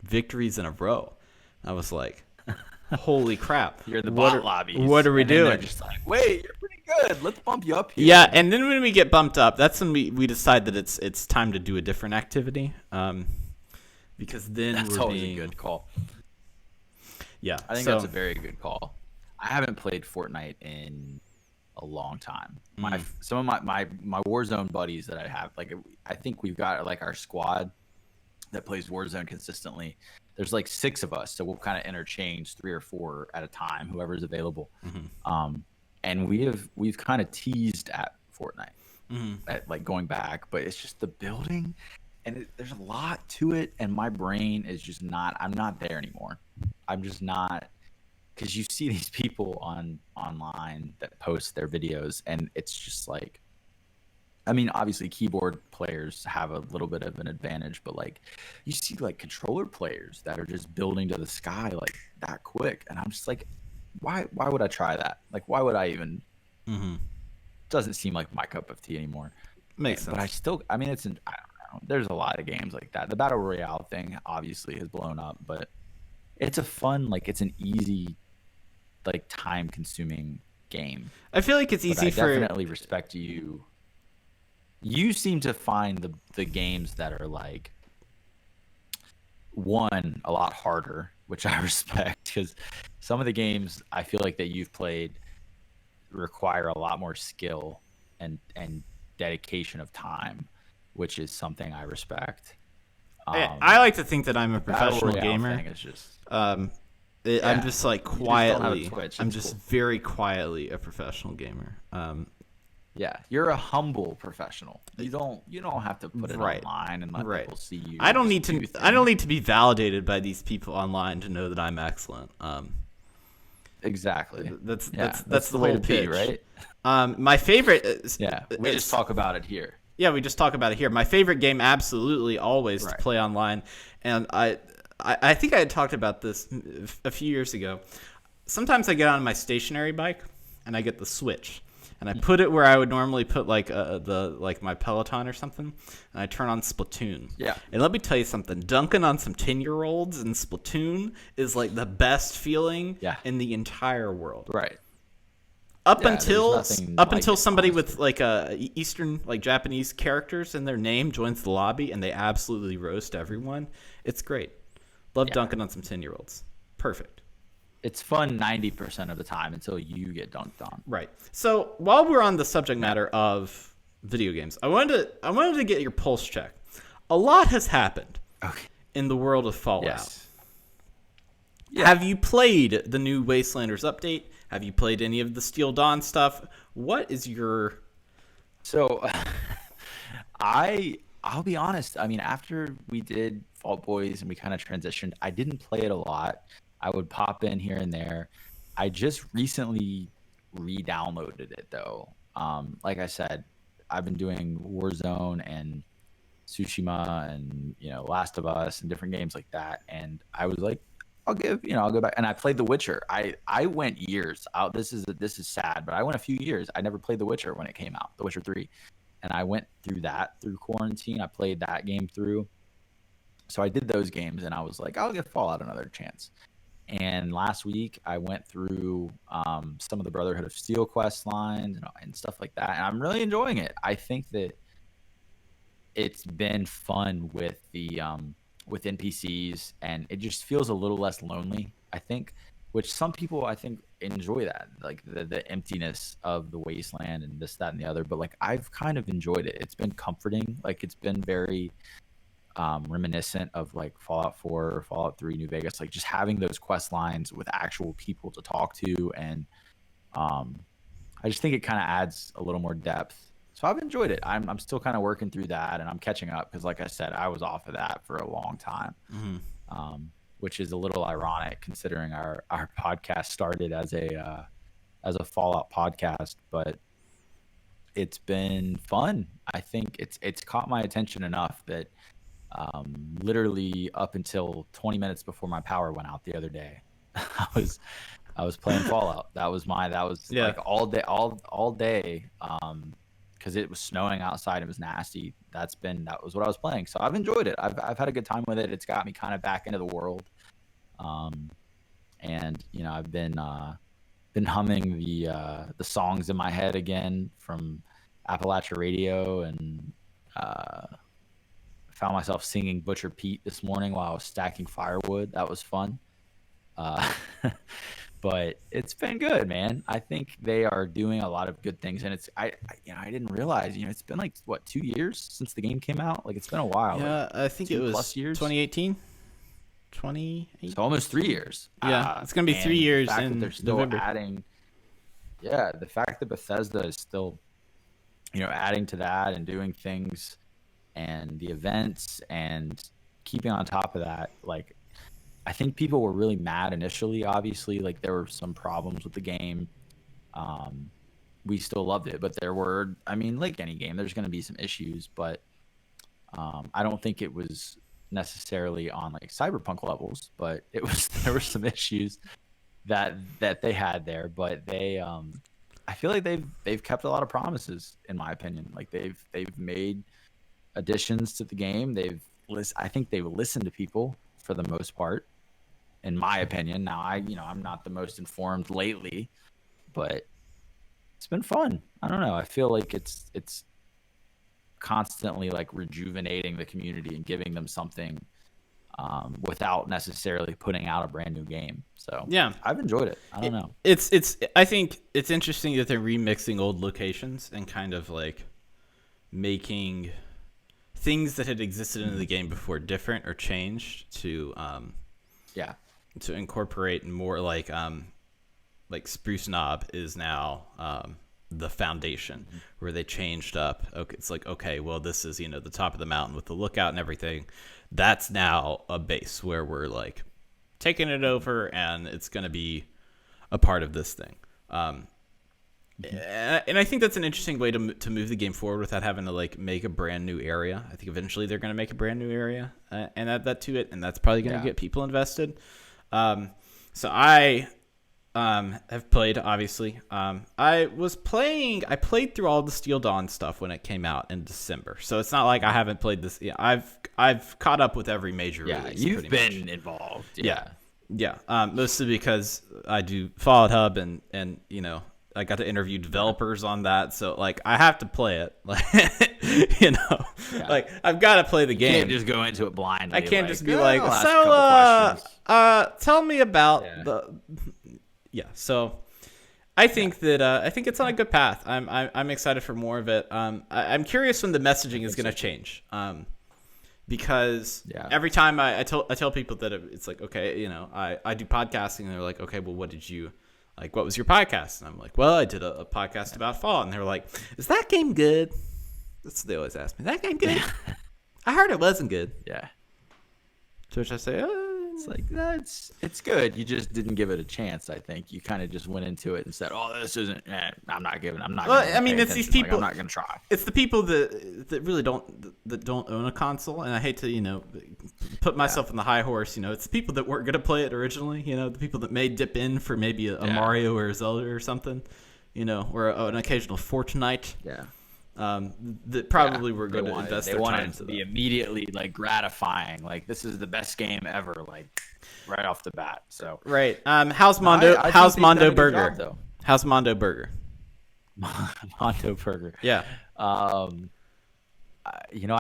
victories in a row. I was like, holy crap! You're the What bot are- lobbies. What are we and then they're doing? just like, wait, you're pretty good. Let's bump you up here. Yeah, and then when we get bumped up, that's when we decide that it's time to do a different activity. Because then That's we're always being, a good call. yeah. I think so, that's a very good call. I haven't played Fortnite in a long time. Some of my Warzone buddies that I have, like, I think we've got like our squad that plays Warzone consistently. There's like 6 of us, so we'll kind of interchange 3 or 4 at a time, whoever's available. And we've kind of teased at Fortnite, at like going back, but it's just the building, and there's a lot to it, and my brain is just not. I'm not there anymore. I'm just not, because you see these people online that post their videos, and it's just like, I mean, obviously keyboard players have a little bit of an advantage, but like you see like controller players that are just building to the sky like that quick, and I'm just like, why would I try that? Like, why would I even? Doesn't seem like my cup of tea anymore. makes sense. But I mean, I don't know. There's a lot of games like that. The battle royale thing obviously has blown up, but it's a fun, like, it's an easy, like, time consuming game. I feel like it's But easy I for definitely respect you. You seem to find the games that are like, one, a lot harder, which I respect, because some of the games I feel like that you've played require a lot more skill and dedication of time, which is something I respect. I like to think that I'm a Battle professional Royale gamer. thing is just, I'm Yeah. just like You just don't have a quietly. Twitch, I'm it's just cool. very quietly a professional gamer. yeah, you're a humble professional. You don't have to put it Right. online and let Right. people see you. I don't just need do to. your I don't thing. need to be validated by these people online to know that I'm excellent. Exactly. That's Yeah, that's the way whole to be, pitch, right? My favorite. Is, Yeah, we just talk about it here. Yeah, we just talk about it here. My favorite game, absolutely, always to Right. play online, and I think I had talked about this a few years ago. Sometimes I get on my stationary bike and I get the Switch, and I put it where I would normally put like my Peloton or something, and I turn on Splatoon. Yeah. And let me tell you something, dunking on some 10-year-olds in Splatoon is like the best feeling Yeah. in the entire world. Right. Up Yeah, until there's nothing like it, somebody with honestly. like Eastern, like Japanese characters in their name joins the lobby and they absolutely roast everyone. It's great. Love dunking on some 10-year-olds. Perfect. It's fun 90% of the time until you get dunked on. Right. So while we're on the subject matter of video games, I wanted to get your pulse check. A lot has happened Okay. in the world of Fallout. Yes. Have you played the new Wastelanders update? Have you played any of the Steel Dawn stuff? What is your So, I'll be honest. I mean, after we did Fault Boys and we kind of transitioned, I didn't play it a lot. I would pop in here and there. I just recently re-downloaded it though. Like I said, I've been doing Warzone and Tsushima and Last of Us and different games like that, and I was like, I'll go back. And I played The Witcher. I went years out. This is sad, but I went a few years. I never played The Witcher when it came out, The Witcher 3. And I went through that through quarantine. I played that game through. So I did those games, and I was like, I'll give Fallout another chance. And last week I went through some of the Brotherhood of Steel quest lines and stuff like that, and I'm really enjoying it. I think that it's been fun with the with NPCs, and it just feels a little less lonely. I think which some people I think enjoy that, like the emptiness of the wasteland and this, that, and the other. But like I've kind of enjoyed it. It's been comforting. Like it's been very reminiscent of like Fallout 4 or Fallout 3 New Vegas, like just having those quest lines with actual people to talk to. And I just think it kind of adds a little more depth. So I've enjoyed it. I'm still kind of working through that, and I'm catching up because, like I said, I was off of that for a long time, which is a little ironic considering our podcast started as a Fallout podcast. But it's been fun. I think it's caught my attention enough that literally up until 20 minutes before my power went out the other day, I was playing Fallout. That was Yeah. like all day. Because it was snowing outside, it was nasty. That was what I was playing. So I've enjoyed it. I've had a good time with it. It's got me kind of back into the world. And I've been humming the songs in my head again from Appalachia Radio, and found myself singing Butcher Pete this morning while I was stacking firewood. That was fun. But it's been good, man. I think they are doing a lot of good things, and I didn't realize, it's been like what, 2 years since the game came out. Like it's been a while. Yeah, like, I think it was 2018. 2018. So almost 3 years. Yeah, it's gonna be 3 years in they're still November. adding. Yeah, the fact that Bethesda is still, adding to that and doing things, and the events and keeping on top of that, like. I think people were really mad initially. Obviously, like there were some problems with the game. We still loved it, but there were, like any game, there's going to be some issues. But I don't think it was necessarily on like Cyberpunk levels, but there were some issues that they had there. But I feel like they've kept a lot of promises, in my opinion. Like they've made additions to the game. I think they've listened to people for the most part, in my opinion. Now I'm not the most informed lately, but it's been fun. I don't know. I feel like it's constantly like rejuvenating the community and giving them something without necessarily putting out a brand new game. So yeah, I've enjoyed it. I don't know. I think it's interesting that they're remixing old locations and kind of like making things that had existed in the game before different or changed to incorporate more like Spruce Knob is now the foundation, where they changed up. Okay, it's like, okay, well, this is the top of the mountain with the lookout and everything. That's now a base where we're like taking it over, and it's going to be a part of this thing. And I think that's an interesting way to move the game forward without having to like make a brand new area. I think eventually they're going to make a brand new area and add that to it, and that's probably going to get people invested. So I have played, obviously. I played through all the Steel Dawn stuff when it came out in December. So it's not like I haven't played this. Yeah, I've caught up with every major release. You've been involved. Yeah. Mostly because I do Fallout Hub, and I got to interview developers on that, so like I have to play it. Like like I've got to play the game. You can't just go into it blindly. I can't just be like, like, so tell me about So I think that I think it's on a good path. I'm excited for more of it. I'm curious when the messaging is going to change. Because every time I tell people that it's like, okay, I do podcasting, and they're like, okay, well, what was your podcast? And I'm like, well, I did a podcast about Fallout. And they're like, is that game good? That's what they always ask me. That game good? I heard it wasn't good. Yeah. To which I say, it's like, it's good. You just didn't give it a chance. I think you kind of just went into it and said, oh, this isn't. I'm not. Well, I mean, it's these people. Like, I'm not gonna try. It's the people that really don't own a console, and I hate to put myself on the high horse. It's the people that weren't gonna play it originally. The people that may dip in for maybe a Mario or a Zelda or something. Or an occasional Fortnite. Yeah. That probably were going to invest their time to be immediately like gratifying. Like, this is the best game ever. Like, right off the bat. So right. How's Mondo? How's Mondo Burger? Job, how's Mondo Burger? Mondo Burger. Yeah. I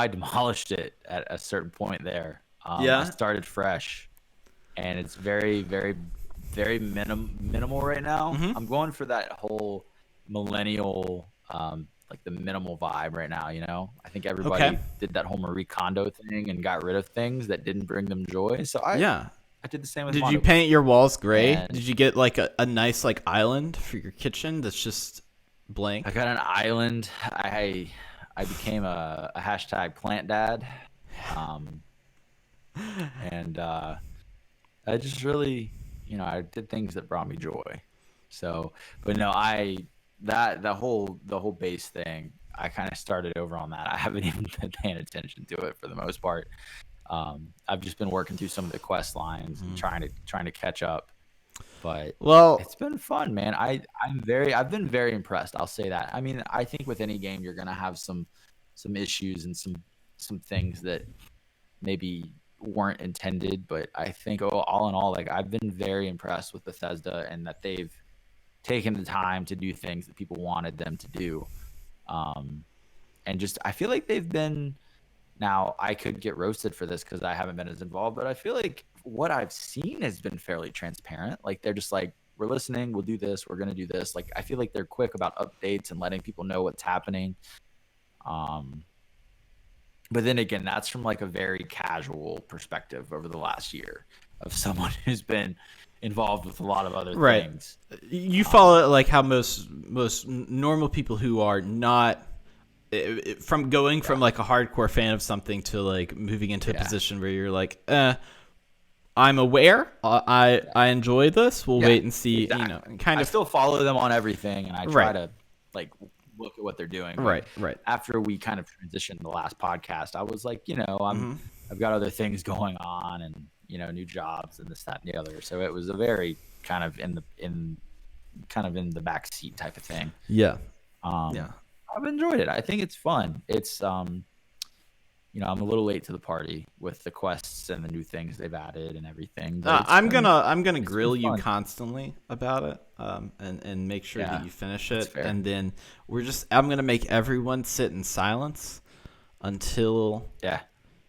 demolished it at a certain point there. I started fresh, and it's very, very very minimal right now. Mhm. I'm going for that whole millennial, like the minimal vibe right now. You know, I think Okay. everybody did that whole Marie Kondo thing and got rid of things that didn't bring them joy. So Yeah. I did the same with Did you Mondo. paint your walls gray? And Did you get like a nice like island for your kitchen that's just I blank? got an island. I became a hashtag plant dad. Um, and I just really, I did things that brought me joy. So, but no, the whole base thing, I kind of started over on that. I haven't even been paying attention to it for the most part. I've just been working through some of the quest lines and trying to catch up. But Well, it's been fun, man. I've been very impressed. I'll say that. I mean, I think with any game you're gonna have some issues and some things that maybe weren't intended, but I think all in all, like I've been very impressed with Bethesda and that they've taken the time to do things that people wanted them to do. And just I feel like they've been. Now I could get roasted for this because I haven't been as involved, but I feel like what I've seen has been fairly transparent. Like they're just like, we're listening, we'll do this, we're gonna do this. Like I feel like they're quick about updates and letting people know what's happening. Um, but then again, that's from like a very casual perspective over the last year of someone who's been involved with a lot of other right. things. You follow it like how most normal people who are not from going from like a hardcore fan of something to like moving into a Yeah. position where you're like, I'm aware. I enjoy this. We'll Yeah, wait and see. exactly. Kind I of. still follow them on everything, and I try Right. to like look at what they're doing. But Right. Right. after we kind of transitioned the last podcast, I was like, Mm-hmm. I've got other things going on, and new jobs and this, that, and the other. So it was a very kind of in the back seat type of thing. Yeah. Um, Yeah. I've enjoyed it. I think it's fun. It's I'm a little late to the party with the quests and the new things they've added and everything. But I'm gonna it's grill been you fun. constantly about it, and make sure Yeah, that you finish that's it, fair. and then I'm gonna make everyone sit in silence until Yeah.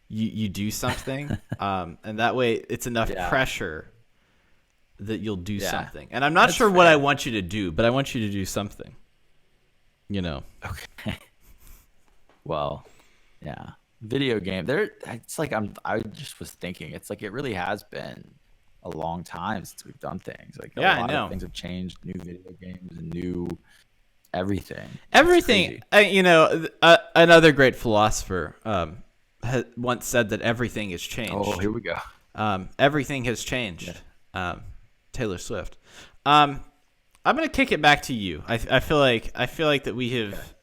you do something, and that way it's enough Yeah. pressure that you'll do Yeah. something. And I'm not That's sure what fair. I want you to do, but I want you to do something. Okay. Well, yeah. Video game. It's like I just was thinking. It's like it really has been a long time since we've done things. Like Yeah, a I lot know. of things have changed. New video games and new everything. It's Everything, crazy. another great philosopher once said that everything has changed. Oh, here we go. Everything has changed. Taylor Swift. I'm gonna kick it back to you. I feel like that we have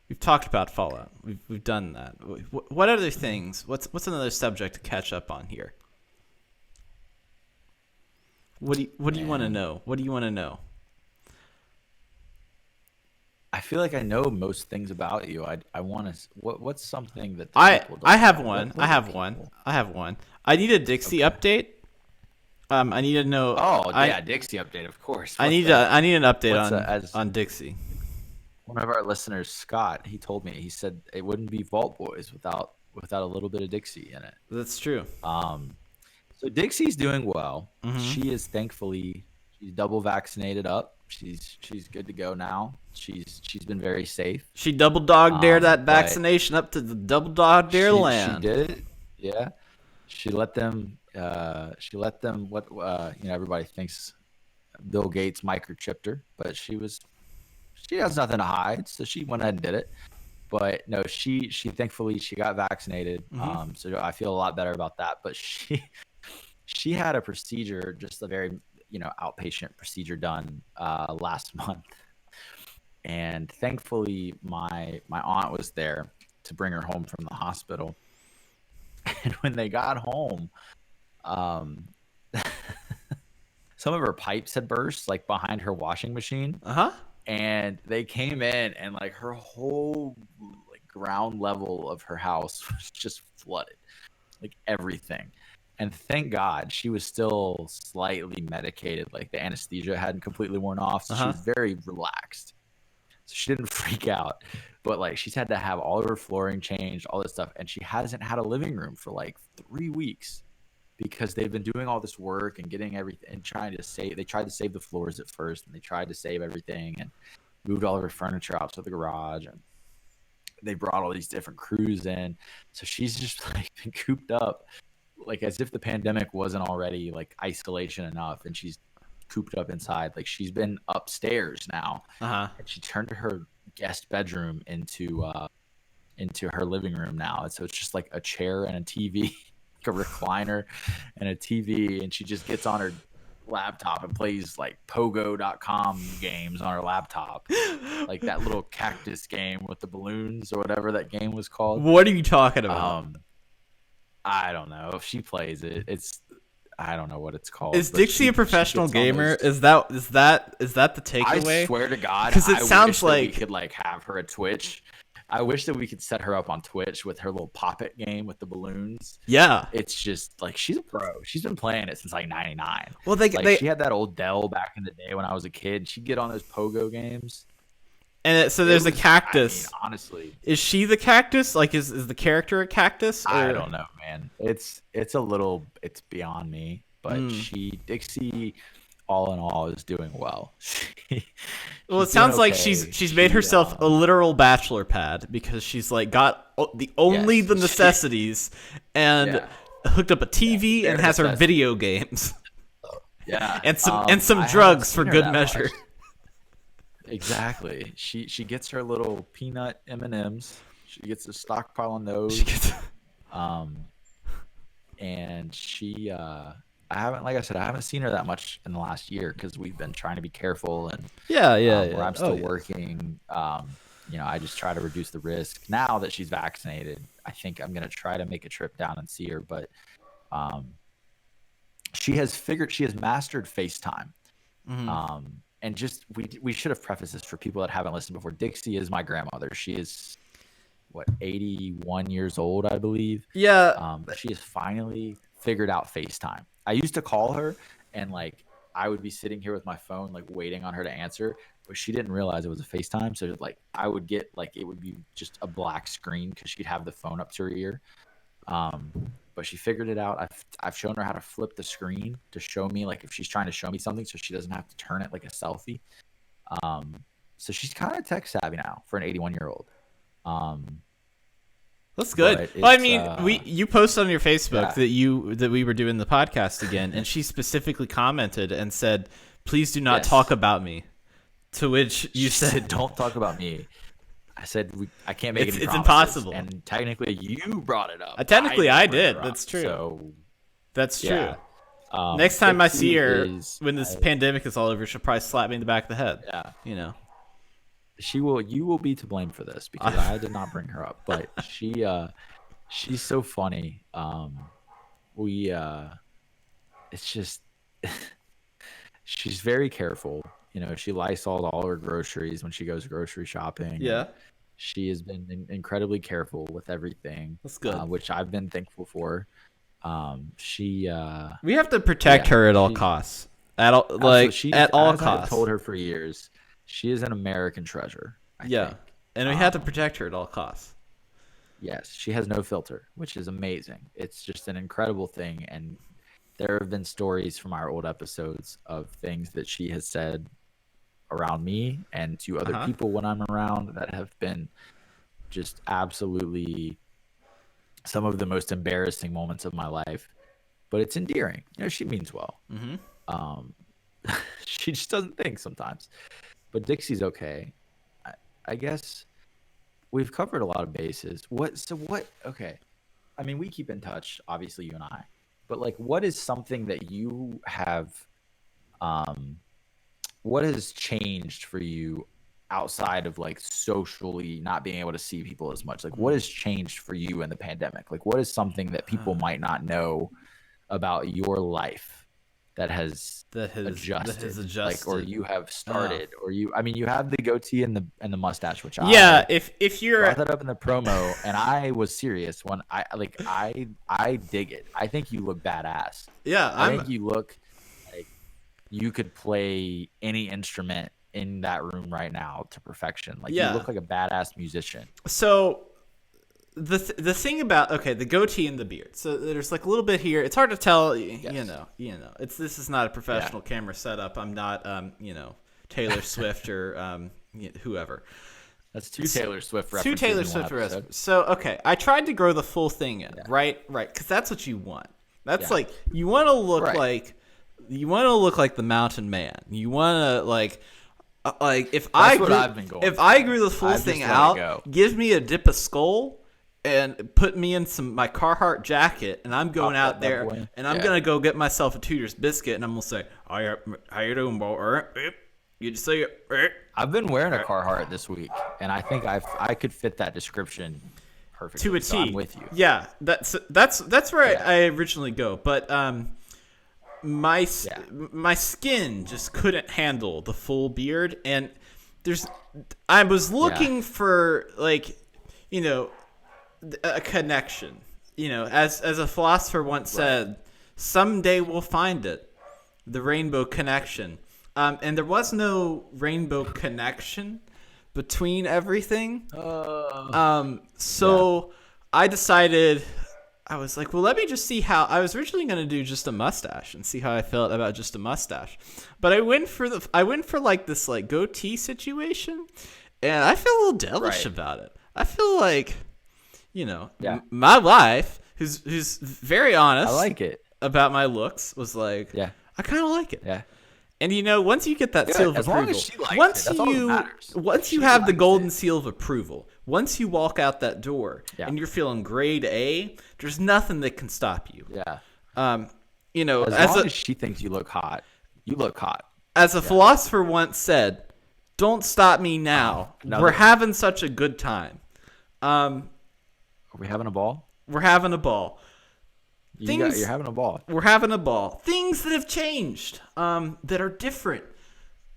we've talked about Fallout. We've done that. What other things? What's another subject to catch up on here? What do you want to Man. know? What do you want to know? I feel like I know most things about you. I want to. What's something that the people don't I have know? one. What I do have people- one. I have one. I need a Dixie update. I need to know. Oh, yeah, Dixie update, of course. I need an update what's as- on Dixie. One of our listeners, Scott, he told me. He said it wouldn't be Vault Boys without a little bit of Dixie in it. That's true. So Dixie's doing well. Mm-hmm. She is thankfully she's double vaccinated up. She's good to go now. She's been very safe. She double dog dare that but vaccination up to the double dog dare land. She did it. Yeah. She let them. What everybody thinks Bill Gates microchipped her, but she has nothing to hide, so she went ahead and did it. But no, she thankfully she got vaccinated. Mm-hmm. So I feel a lot better about that. But she had a procedure, just a very outpatient procedure done last month, and thankfully my aunt was there to bring her home from the hospital. And when they got home, some of her pipes had burst, like behind her washing machine, and they came in, and like her whole like ground level of her house was just flooded, like everything. And thank God she was still slightly medicated, like the anesthesia hadn't completely worn off, so she was very relaxed. So she didn't freak out, but like she's had to have all of her flooring changed, all this stuff, and she hasn't had a living room for like 3 weeks because they've been doing all this work and getting everything and they tried to save the floors at first, and they tried to save everything and moved all of her furniture out to the garage, and they brought all these different crews in. So she's just like been cooped up, like as if the pandemic wasn't already like isolation enough, and she's cooped up inside. Like she's been upstairs now, and she turned her guest bedroom into her living room now. And so it's just like a chair and a TV, like a recliner and a TV, and she just gets on her laptop and plays like pogo.com games on her laptop, like that little cactus game with the balloons or whatever that game was called. What are you talking about? I don't know if she plays it. I don't know what it's called. Is Dixie a professional gamer? Is that the takeaway? I swear to God, because it sounds like we could like have her at Twitch. I wish that we could set her up on Twitch with her little Pop-It game with the balloons. Yeah. It's just like she's a pro. She's been playing it since like 99. Well, she had that old Dell back in the day when I was a kid. She'd get on those pogo games. And so there's a cactus. I mean, honestly. Is she the cactus? Like is the character a cactus? Or? I don't know, man. It's beyond me. But Dixie, all in all, is doing well. Well, it sounds like she's made herself a literal bachelor pad, because she's like got the necessities and hooked up a TV and has her video games. Yeah, and some drugs for good measure. Exactly. She gets her little peanut M&Ms. She gets a stockpile on those. And she I haven't seen her that much in the last year because we've been trying to be careful, and where I'm still working. I just try to reduce the risk. Now that she's vaccinated, I think I'm gonna try to make a trip down and see her. But she has mastered FaceTime. And just we should have prefaced this for people that haven't listened before. Dixie is my grandmother. She is 81 years old, I believe. Yeah. She has finally figured out FaceTime. I used to call her and like I would be sitting here with my phone like waiting on her to answer, but she didn't realize it was a FaceTime. So like I would get like it would be just a black screen because she'd have the phone up to her ear. But she figured it out. I've shown her how to flip the screen to show me like if she's trying to show me something, so she doesn't have to turn it like a selfie. So she's kind of tech savvy now for an 81-year-old. That's good. Well, I mean, you posted on your Facebook that we were doing the podcast again, and she specifically commented and said, "Please do not talk about me." To which you said, "Don't talk about me." I said, "I can't make it. It's impossible." And technically, you brought it up. I did. That's true. So that's true. Yeah. Next time I see her, when this pandemic is all over, she'll probably slap me in the back of the head. Yeah. You know. You will be to blame for this because I did not bring her up, but she's so funny. It's just she's very careful. She Lysoled all her groceries when she goes grocery shopping. Yeah. She has been incredibly careful with everything. That's good. Which I've been thankful for. We have to protect her at all costs. At all costs. I've told her for years. She is an American treasure. I think. And we have to protect her at all costs. Yes, she has no filter, which is amazing. It's just an incredible thing. And there have been stories from our old episodes of things that she has said around me and to other people when I'm around that have been just absolutely some of the most embarrassing moments of my life. But it's endearing. She means well. She just doesn't think sometimes. But Dixie's okay. I guess we've covered a lot of bases. Okay. I mean, we keep in touch, obviously, you and I. But, like, what is something that you have what has changed for you outside of, like, socially not being able to see people as much? Like, what has changed for you in the pandemic? Like, what is something that people might not know about your life that has adjusted, like, or you have started, or you have the goatee and the mustache, which if you're brought that up in the promo, and I was serious when I dig it. I think you look badass. I think you look like you could play any instrument in that room right now to perfection. Like you look like a badass musician. So the thing about the goatee and the beard. So there's like a little bit here. It's hard to tell. You know. This is not a professional camera setup. I'm not Taylor Swift or whoever. That's two Taylor Swift references. Two Taylor Swift references. So I tried to grow the full thing in. Right, because that's what you want. That's like you want to look like the mountain man. You want to like if I grew the full thing out, give me a dip of skull and put me in my Carhartt jacket, and I'm going out there and I'm gonna go get myself a Tudor's biscuit, and I'm gonna say, how you doing, boy? You just say it. I've been wearing a Carhartt this week, and I think I could fit that description perfectly. To a T. So I'm with you. Yeah, that's where I originally go, but my skin just couldn't handle the full beard, and I was looking for a connection. As a philosopher once said, someday we'll find it, the rainbow connection. And there was no rainbow connection between everything. So I decided, I was like, well, let me just see how. I was originally going to do just a mustache and see how I felt about just a mustache, but I went for like this like goatee situation, and I feel a little devilish about it. I feel like, my wife, who's very honest, I like it about my looks, was like, I kind of like it. Yeah. And once you get that seal of approval, once you have the golden seal of approval, once you walk out that door and you're feeling grade A, there's nothing that can stop you. Yeah. As long as she thinks you look hot, you look hot. As a philosopher once said, "Don't stop me now. We're having such a good time." Are we having a ball? We're having a ball. You're having a ball. We're having a ball. Things that have changed, that are different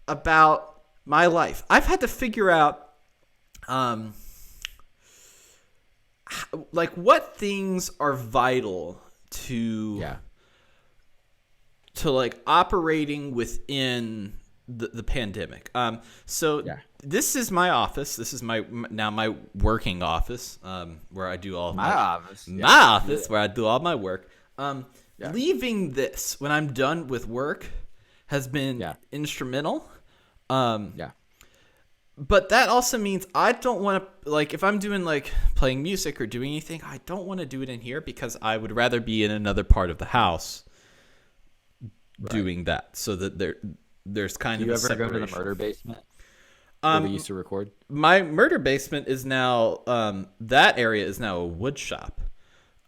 about my life. I've had to figure out, what things are vital to like operating within the pandemic. This is my office. This is my working office, where I do all of my office. My office, where I do all my work. Leaving this when I'm done with work has been instrumental. But that also means I don't want to, if I'm doing playing music or doing anything, I don't want to do it in here, because I would rather be in another part of the house doing that, so that there's kind of a separation. Do you ever go to the murder basement where we used to record? My murder basement is now, that area is now a wood shop.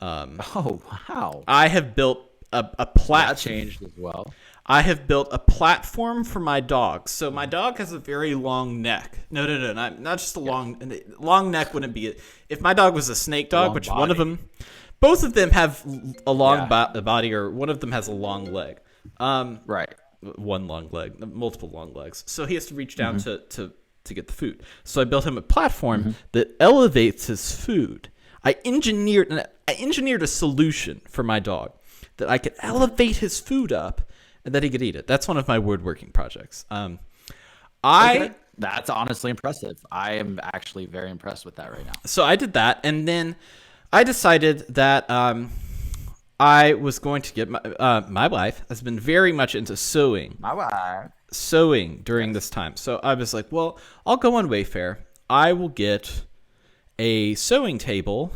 Oh, wow. I have built a platform. That changed as well. I have built a platform for my dog. So my dog has a very long neck. No, not just a long neck wouldn't be it. If my dog was a snake dog, which body. One of them, both of them have a long body, or one of them has a long leg. One long leg, multiple long legs. So he has to reach down to get the food. So I built him a platform that elevates his food. I engineered a solution for my dog that I could elevate his food up and that he could eat it. That's one of my woodworking projects. That's honestly impressive. I am actually very impressed with that right now. So I did that, and then I decided that I was going to get my wife has been very much into sewing. My wife. Sewing during this time. So I was like, well, I'll go on Wayfair. I will get a sewing table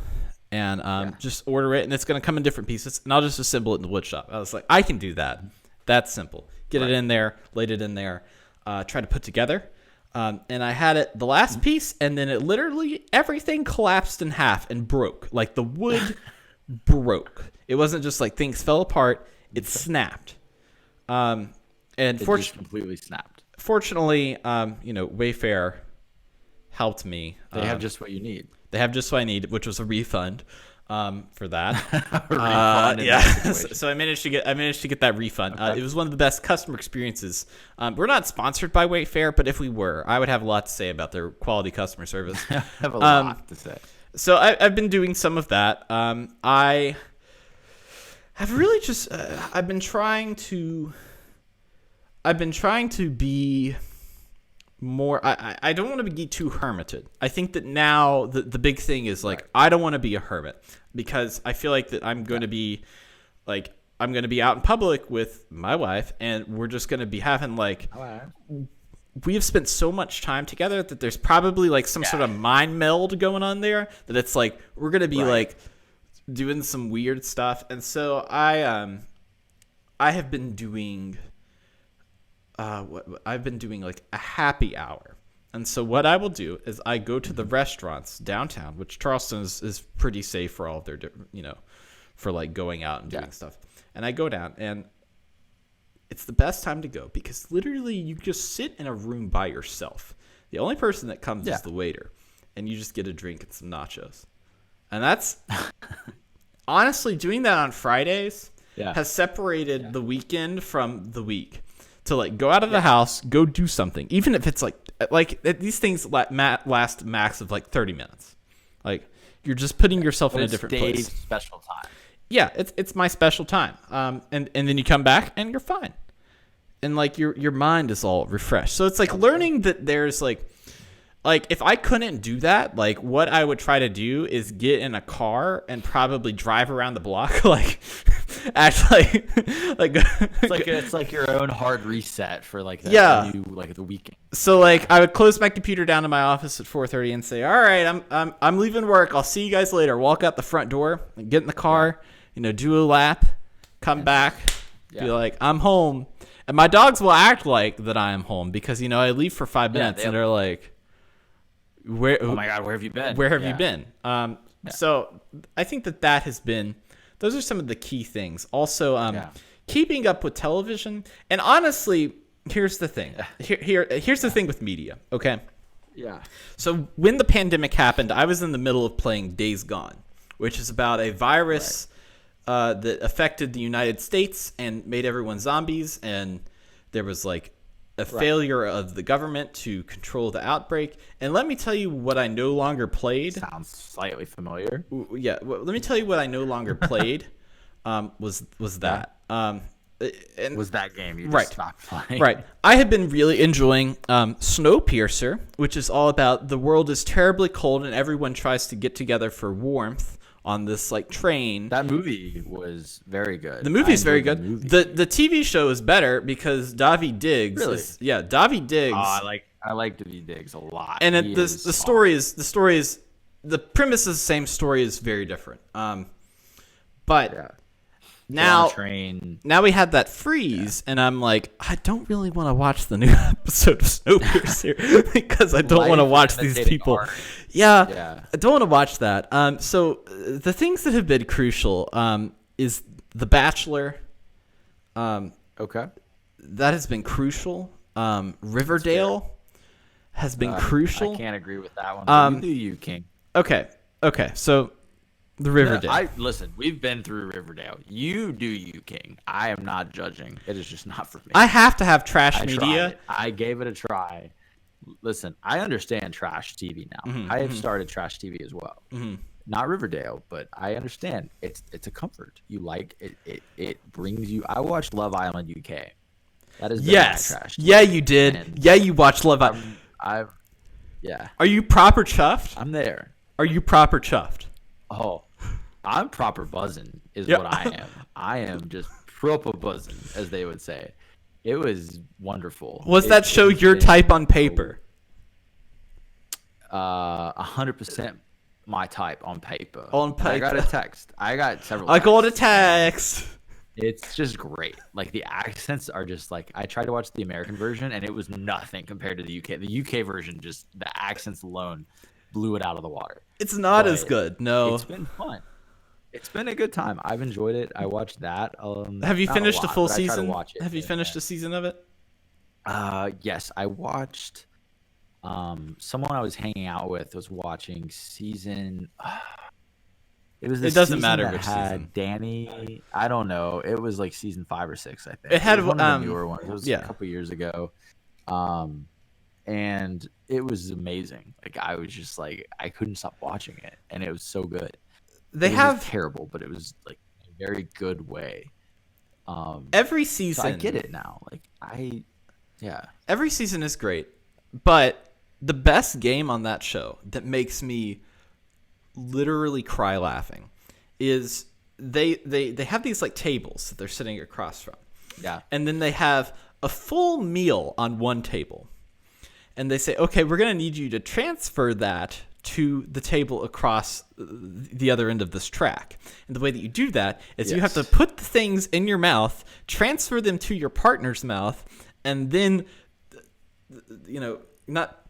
and just order it, and it's going to come in different pieces, and I'll just assemble it in the wood shop. I was like, I can do that. That's simple. Get it in there, laid it in there, try to put together. And I had it the last piece, and then it literally, everything collapsed in half and broke. Like the wood broke. It wasn't just like things fell apart. It snapped. And just completely snapped. Fortunately, Wayfair helped me. They have just what you need. They have just what I need, which was a refund for that. So I managed to get that refund. It was one of the best customer experiences. We're not sponsored by Wayfair, but if we were, I would have a lot to say about their quality customer service. I have a lot to say. So I've been doing some of that. I have really just I've been trying to be more. I don't want to be too hermited. I think that now the big thing is like I don't want to be a hermit because I feel like that I'm going to be like I'm going to be out in public with my wife and we're just going to be having like we have spent so much time together that there's probably like some sort of mind meld going on there that it's like we're going to be like doing some weird stuff. And so I have been doing I've been doing like a happy hour. And so what I will do is I go to the restaurants downtown, which Charleston is pretty safe for all of their, for like going out and doing stuff. And I go down and it's the best time to go because literally you just sit in a room by yourself. The only person that comes is the waiter and you just get a drink and some nachos. And that's honestly doing that on Fridays has separated the weekend from the week. To like go out of the house, go do something, even if it's like these things last max of like 30 minutes. Like you're just putting yourself in a different place. Special time. Yeah, it's my special time. And then you come back and you're fine, and like your mind is all refreshed. So it's like learning that there's like if I couldn't do that, like what I would try to do is get in a car and probably drive around the block, like actually, like it's like your own hard reset for like that new, like the weekend. So like I would close my computer down in my office at 4:30 and say, all right, I'm leaving work. I'll see you guys later. Walk out the front door, get in the car, do a lap, come back, be like, I'm home. And my dogs will act like that I am home because I leave for 5 minutes and they're like, where? Oh my God, where have you been? Where have you been? So I think that has been. Those are some of the key things. Also, keeping up with television. And honestly, here's the thing. Here's the thing with media. Okay. Yeah. So when the pandemic happened, I was in the middle of playing Days Gone, which is about a virus that affected the United States and made everyone zombies. And there was like a failure of the government to control the outbreak. And let me tell you what I no longer played. Sounds slightly familiar. Yeah, well, let me tell you what I no longer played. Was that? And was that game you just stopped playing? Right. I have been really enjoying Snowpiercer, which is all about the world is terribly cold and everyone tries to get together for warmth on this like train. That movie was very good. The movie is very good. The TV show is better because Daveed Diggs. Really? Daveed Diggs. Oh, I like Daveed Diggs a lot. And the story is the premise is the same. Story is very different. But now we had that freeze, and I'm like, I don't really want to watch the new episode of Snowpiercer because I don't want to watch these people. Yeah, I don't want to watch that. So the things that have been crucial is The Bachelor. Okay. That has been crucial. Riverdale has been crucial. I can't agree with that one. You do you, King. Okay. So the Riverdale. Listen, we've been through Riverdale. You do you, King. I am not judging. It is just not for me. I have to have trash media. I gave it a try. Listen, I understand trash TV now. I have started trash TV as well. Not Riverdale, but I understand. It's a comfort. You like it. It brings you. I watched Love Island UK. That is trash. Yeah, you did. And you watched Love Island. Yeah. Are you proper chuffed? I'm there. Are you proper chuffed? Oh, I'm proper buzzing is what I am. I am just proper buzzing, as they would say. It was wonderful. Was that show your type on paper? 100% my type on paper. On paper. I got a text. I got several. I got a text. It's just great. Like the accents are just like I tried to watch the American version and it was nothing compared to the UK. The UK version, just the accents alone blew it out of the water. It's not as good. No. It's been fun. It's been a good time. I've enjoyed it. I watched that. Have you finished a full season? Have you finished a season of it? Yes, I watched. Someone I was hanging out with was watching season. It was. It doesn't matter which season. Danny, I don't know. It was like season 5 or 6, I think. It had one of the newer ones. It was a couple years ago. And it was amazing. Like I was just like I couldn't stop watching it, and it was so good. It was terrible, but it was like a very good way. Every season, so I get it now. Like every season is great. But the best game on that show that makes me literally cry laughing is they have these like tables that they're sitting across from. Yeah. And then they have a full meal on one table. And they say, okay, we're going to need you to transfer that to the table across the other end of this track. And the way that you do that is you have to put the things in your mouth, transfer them to your partner's mouth, and then, not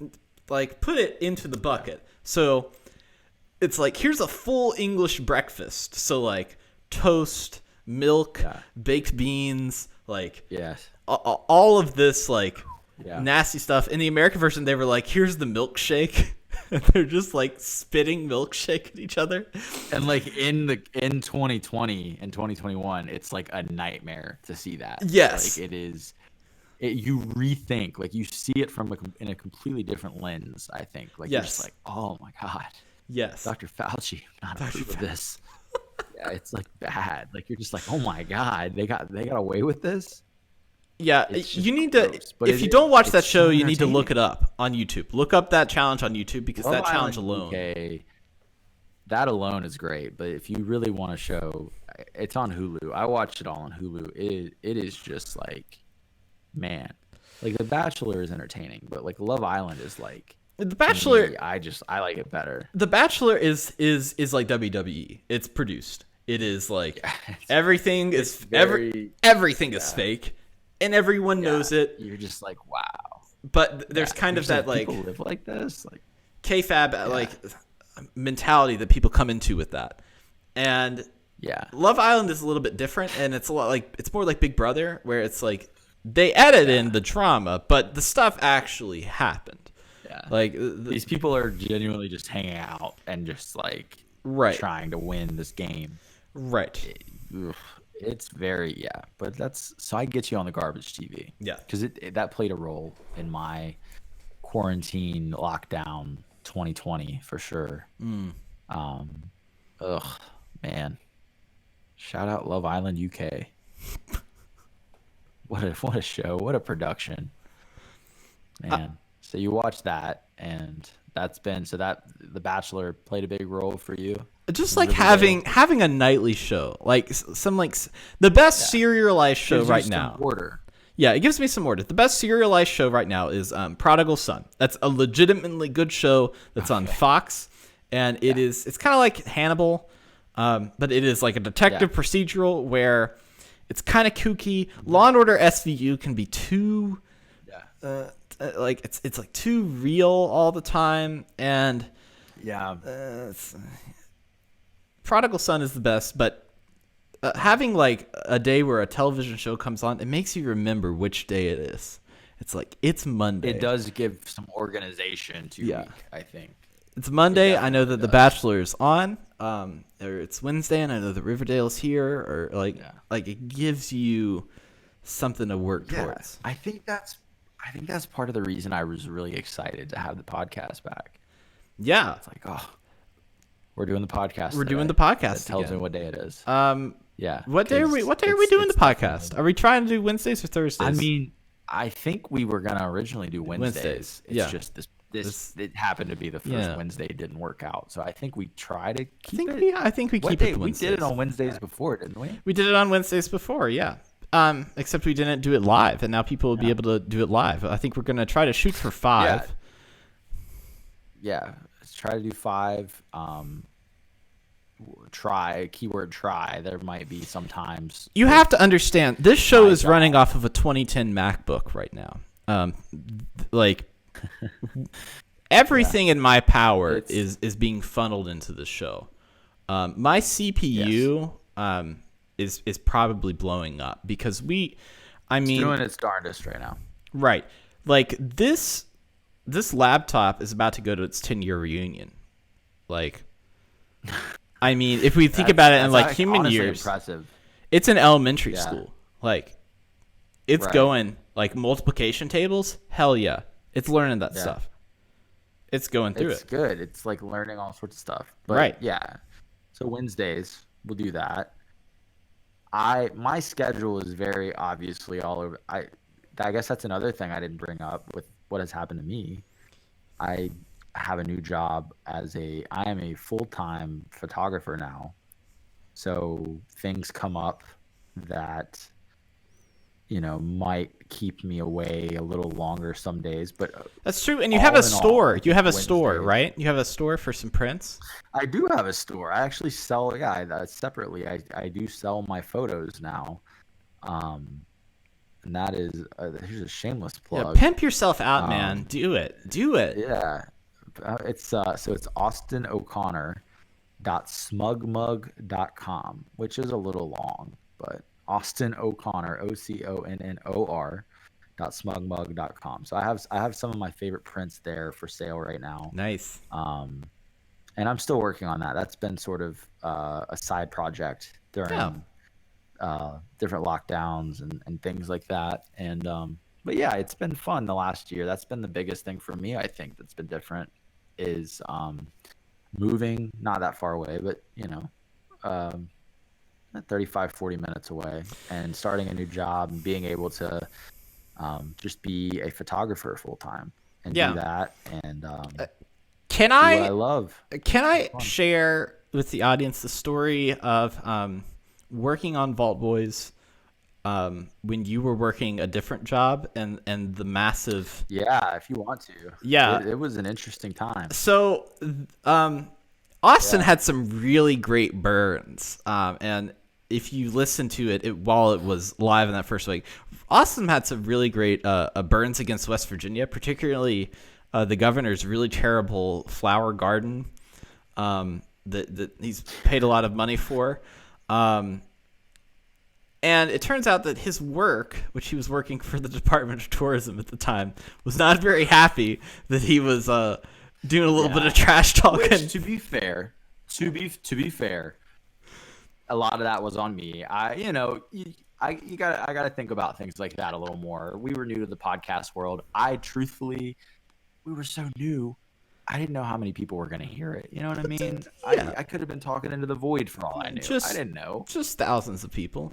like put it into the bucket. So it's like, here's a full English breakfast. So like toast, milk, baked beans, like Yes. all of this like Yeah. nasty stuff. In the American version, they were like, here's the milkshake. And they're just like spitting milkshake at each other. And like in 2020 and 2021, it's like a nightmare to see that. Yes. Like it is. You rethink, like you see it from in a completely different lens. I think, like you're just Yes. like, oh my god, Yes. Dr. Fauci not approve of this. Yeah, it's like bad. Like you're just like, oh my god, they got away with this. Yeah, It's you just need to. gross, but If you don't watch that it's show, so you need to look entertaining. it up on YouTube. Look up that challenge on YouTube because Love that challenge Island alone. UK, that alone is great. But if you really want a show, it's on Hulu. I watched it all on Hulu. It is just like, man, like The Bachelor is entertaining, but like Love Island is like, The to Bachelor. me, I like it better. The Bachelor is like WWE. It's produced. It is like everything is very- everything is fake, and everyone knows it. You're just like, wow. But there's kind You're of just that like people live like this, like kayfabe like mentality that people come into with that. And yeah. Love Island is a little bit different, and it's a lot like it's more like Big Brother, where it's like they edit in the drama, but the stuff actually happened. Yeah. Like These people are genuinely just hanging out and just like Right. trying to win this game. right. Ugh, it's very but that's so I get you on the garbage TV. Yeah. Because that played a role in my quarantine lockdown 2020 for sure. Ugh, man. Shout out Love Island UK. What a show! What a production, man. So you watch that, and that The Bachelor played a big role for you. Just in like Riverdale? having a nightly show, like some like the best serialized show Gives you right some now. order. Yeah, it gives me some order. The best serialized show right now is Prodigal Son. That's a legitimately good show that's on Fox, and it's kind of like Hannibal, but it is like a detective procedural where it's kind of kooky. Law and Order SVU can be too, like it's like too real all the time, and Yeah. Prodigal Son is the best, but having like a day where a television show comes on, it makes you remember which day it is. It's like it's Monday. It does give some organization to your week, I think. It's Monday. It I know that The definitely Bachelor is on. Or it's Wednesday, and I know that Riverdale's here. Or like it gives you something to work towards. I think that's part of the reason I was really excited to have the podcast back. Yeah. It's like, oh, we're doing the podcast. We're doing today. the podcast That tells again. me what day it is. Yeah. What day are we? 'cause What day are we doing the it's podcast? Are we trying to do Wednesdays or Thursdays? I mean, I think we were gonna originally do Wednesdays. Wednesdays, It's yeah. just this it happened to be the first Wednesday. It didn't work out, so I think we try to keep it. I think we What keep day? it We Wednesdays. did it on Wednesdays before, didn't we? We did it on Wednesdays before, yeah. Except we didn't do it live, and now people will be able to do it live. I think we're gonna try to shoot for 5. Yeah. Let's try to do 5. Try. There might be sometimes. You have to understand, this show My is God. running off of a 2010 MacBook right now. Like everything in my power It's- is being funneled into the show. My CPU is probably blowing up because I mean, doing its darndest right now. right. Like this laptop is about to go to its 10-year reunion. Like, I mean, if we think about it in like human honestly years, impressive. it's in elementary Yeah. school. Like, it's Right. going like multiplication tables. Hell yeah, it's learning that Yeah. stuff. It's going through It's it. good. It's like learning all sorts of stuff. But Right. Yeah. So Wednesdays we'll do that. My schedule is very obviously all over. I guess that's another thing I didn't bring up with what has happened to me. I have a new job I am a full-time photographer now. So things come up that, might keep me away a little longer some days, but That's true. And you all have a in all, store. I You think have a store, Wednesdays. right? You have a store for some prints. I do have a store. I actually sell, yeah, separately. I do sell my photos now. Um, and that is, here's a shameless Yeah, plug. pimp yourself out, man. Um, Do it. Do it. yeah, it's Austin O'Connor .smugmug.com, which is a little long, but Austin O'Connor, OCONNOR .smugmug.com. So I have some of my favorite prints there for sale right now. Nice. And I'm still working on that. That's been sort of a side project during different lockdowns and things like that. And but yeah, it's been fun the last year. That's been the biggest thing for me, I think, that's been different is moving not that far away, but 35, 40 minutes away, and starting a new job and being able to just be a photographer full time and Yeah. do that and Can do what I I love. can I share with the audience the story of working on Vault Boys when you were working a different job and the massive Yeah, if you want to. Yeah. It was an interesting time. So, Austin had some really great burns, and if you listen to it while it was live in that first week, Austin had some really great burns against West Virginia, particularly the governor's really terrible flower garden that he's paid a lot of money for. And it turns out that his work, which he was working for the Department of Tourism at the time, was not very happy that he was doing a little bit of trash talking. Which, to be fair, a lot of that was on me. I gotta think about things like that a little more. We were new to the podcast world. We were so new. I didn't know how many people were gonna hear it. You know what I mean? Yeah. I could have been talking into the void for all I knew. I didn't know. Just thousands of people,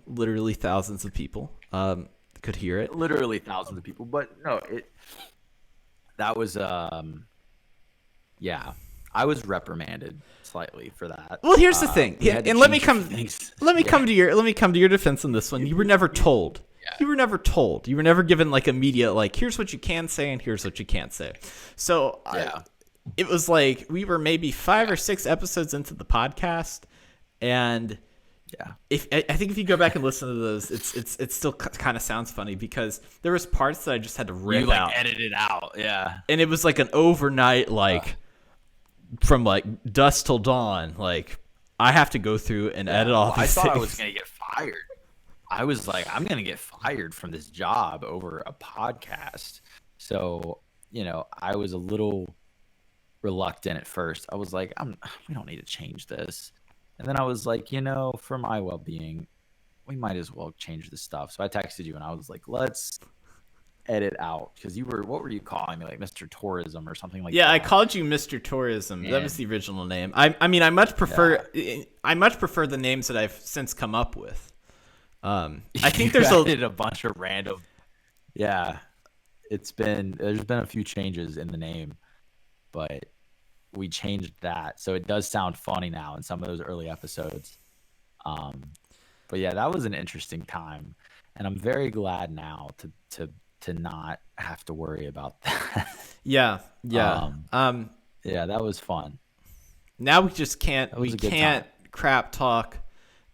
literally thousands of people could hear it. Literally thousands of people, but no, that was yeah. I was reprimanded slightly for that. Well, here's the thing, we had to and let me change a come. few things. Let me come to your defense on this one. You were never told. You were never told. You were never given like immediate here's what you can say and here's what you can't say. So it was like we were maybe 5 or 6 episodes into the podcast, and I think if you go back and listen to those, it still kind of sounds funny because there was parts that I just had to rip out, edit it out, and it was like an overnight from dusk till dawn. I have to go through and edit all these I thought things. I was gonna get fired. I was like, I'm gonna get fired from this job over a podcast. So, I was a little reluctant at first. I was like, we don't need to change this. And then I was like, for my well-being, we might as well change this stuff. So I texted you and I was like, let's edit out, because what were you calling me, like Mr. Tourism or something like that? Yeah, I called you Mr. Tourism. That was the original name. I mean, I much prefer the names that I've since come up with. I think there's a bunch of random. Yeah, there's been a few changes in the name, but we changed that, so it does sound funny now in some of those early episodes. But yeah, that was an interesting time, and I'm very glad now to not have to worry about that. Yeah. Yeah, that was fun. Now we just can't time. crap talk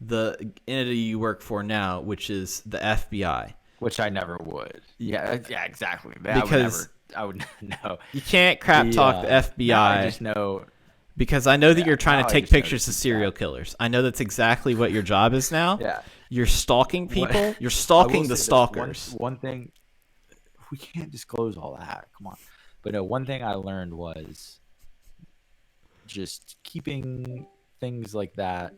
the entity you work for now, which is the FBI. Which I never would. Yeah, exactly. Because I would know. You can't crap talk the FBI. Now I just know. Because I know that you're trying now to I take just know pictures of it's serial killers. I know that's exactly what your job is now. Yeah. You're stalking people. You're stalking the stalkers. One thing, we can't disclose all that. Come on. But no, one thing I learned was just keeping things like that,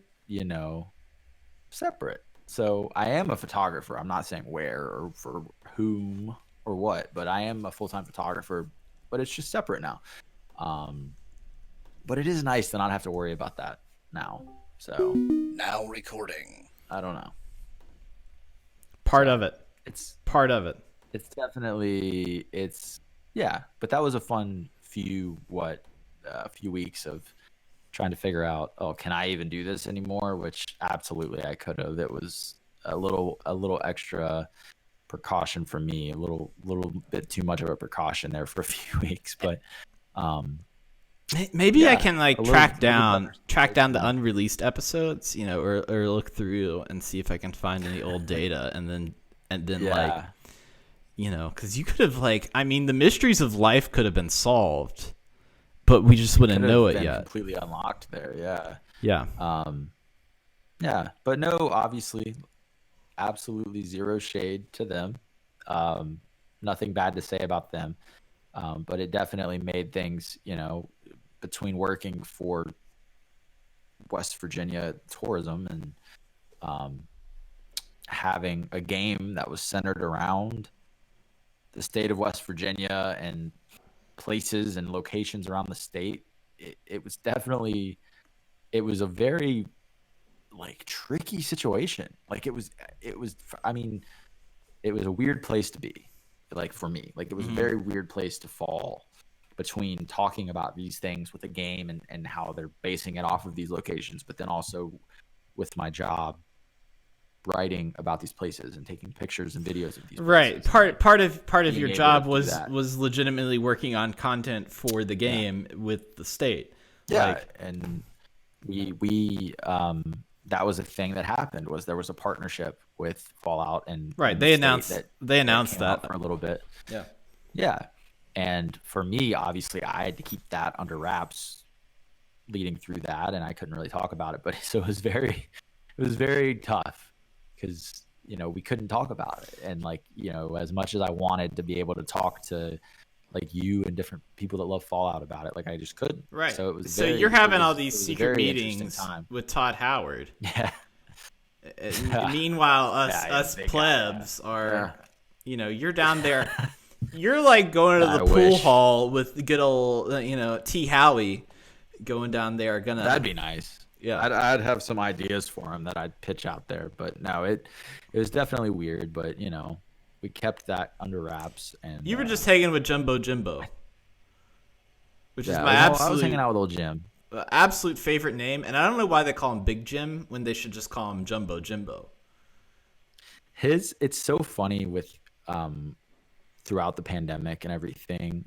separate. So I am a photographer. I'm not saying where or for whom or what, but I am a full-time photographer, but it's just separate now. But it is nice to not have to worry about that now. So now recording. I don't know. Part of it. It's part of it. It's definitely Yeah, but that was a fun few weeks of trying to figure out, oh, can I even do this anymore? Which absolutely I could have. It was a little extra precaution for me, a little bit too much of a precaution there for a few weeks, but Maybe I yeah, can like a little- track little better. down the unreleased episodes, you know, or look through and see if I can find any old data, and then like, Yeah. you know, because you could have like, I mean, the mysteries of life could have been solved, but we just wouldn't Could know have it been yet. completely unlocked there. Yeah. Yeah. Yeah, but no, obviously, absolutely zero shade to them. Nothing bad to say about them. But it definitely made things, you know, between working for West Virginia tourism and having a game that was centered around the state of West Virginia and places and locations around the state. It was definitely, it was a very like tricky situation. Like it was, I mean, it was a weird place to be, like for me. Like it was a very weird place to fall between talking about these things with a game and how they're basing it off of these locations, but then also with my job writing about these places and taking pictures and videos of these places. Right. Part of being your able job to do was that. legitimately working on content for the game with the state. Yeah, Like, and we that was a thing that happened, was there was a partnership with Fallout and right. and They the state announced came out that. for a little bit. Yeah. Yeah. And for me, obviously, I had to keep that under wraps leading through that, and I couldn't really talk about it. But so it was very tough because, you know, we couldn't talk about it. And like, you know, as much as I wanted to be able to talk to like you and different people that love Fallout about it, like I just couldn't. Right. So it was So very, you're having all it these was a secret very interesting meetings time. with Todd Howard. Yeah. Meanwhile, Yeah, us big guy, plebs yeah. are, Yeah. you know, you're down there. You're like going to I the pool wish. hall with the good old, you know, T. Howie, going down there. That'd be nice. Yeah. I'd have some ideas for him that I'd pitch out there, but no, it was definitely weird. But you know, we kept that under wraps, and You were just hanging with Jumbo Jimbo, which is yeah, my I was absolute hanging out with old Jim. absolute favorite name, and I don't know why they call him Big Jim when they should just call him Jumbo Jimbo. It's so funny with throughout the pandemic and everything.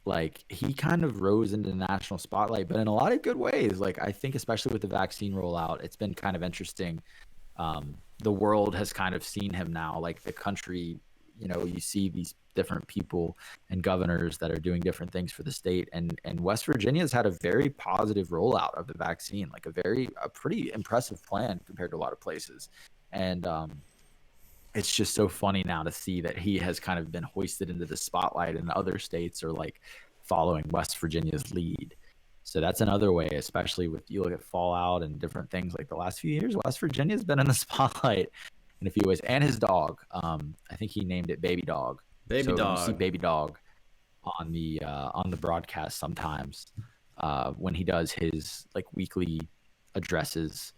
Like he kind of rose into the national spotlight, but in a lot of good ways. Like I think especially with the vaccine rollout, it's been kind of interesting. The world has kind of seen him now, like the country, you know, you see these different people and governors that are doing different things for the state, and West Virginia's had a very positive rollout of the vaccine, like a pretty impressive plan compared to a lot of places. And it's just so funny now to see that he has kind of been hoisted into the spotlight, and other states are like following West Virginia's lead. So that's another way, especially with, you look at Fallout and different things, like the last few years, West Virginia's been in the spotlight in a few ways. And his dog, I think he named it Baby Dog. Baby So Dog. you see Baby Dog on the broadcast sometimes when he does his like weekly addresses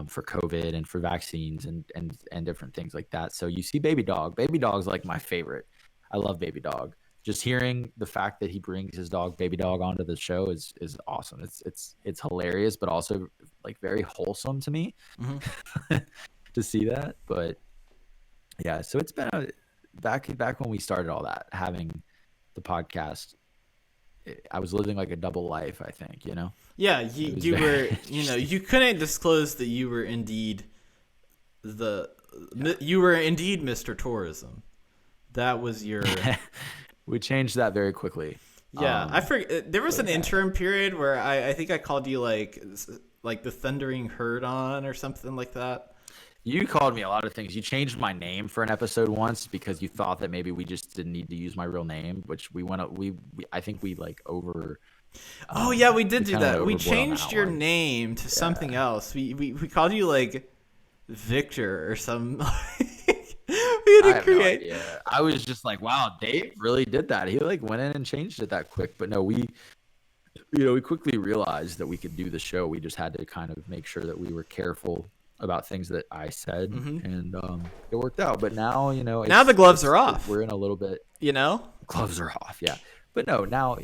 for COVID and for vaccines and different things like that. So you see Baby Dog. Baby Dog's like my favorite. I love Baby Dog. Just hearing the fact that he brings his dog Baby Dog onto the show is awesome. It's hilarious, but also like very wholesome to me to see that. But yeah, so it's been back when we started all that, having the podcast. I was living like a double life, I think, you know? Yeah, was you very were, you know, you couldn't disclose that you were indeed Mr. Tourism. That was your. We changed that very quickly. Yeah, I forget. There was an interim period where I think I called you like the Thundering Herd on or something like that. You called me a lot of things. You changed my name for an episode once because you thought that maybe we just didn't need to use my real name, which I think we like over. Oh yeah, we did do kinda that. We overboard on changed that your one. name to something else. We called you like Victor or some. We had I to have no create. idea. I was just like, wow, Dave really did that. He like went in and changed it that quick. But no, we quickly realized that we could do the show. We just had to kind of make sure that we were careful about things that I said, Mhm. and it worked out. But now, Now the gloves are off. We're in a little bit. You know? Gloves are off, yeah. But no, now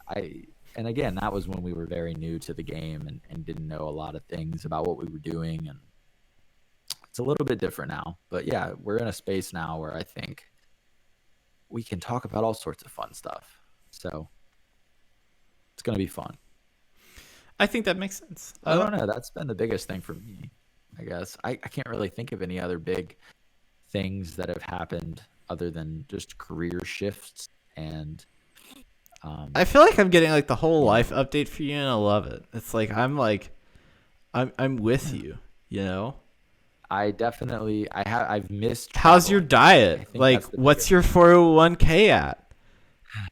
I. And again, that was when we were very new to the game and didn't know a lot of things about what we were doing, and it's a little bit different now. But yeah, we're in a space now where I think we can talk about all sorts of fun stuff. So it's gonna be fun. I think that makes sense. I don't know. That's been the biggest thing for me, I guess. I can't really think of any other big things that have happened other than just career shifts and. I feel like I'm getting like the whole life update for you, and I love it. It's like I'm with you. You know. I've missed. How's your traveling. diet? I think Like, that's the what's biggest- your 401k at?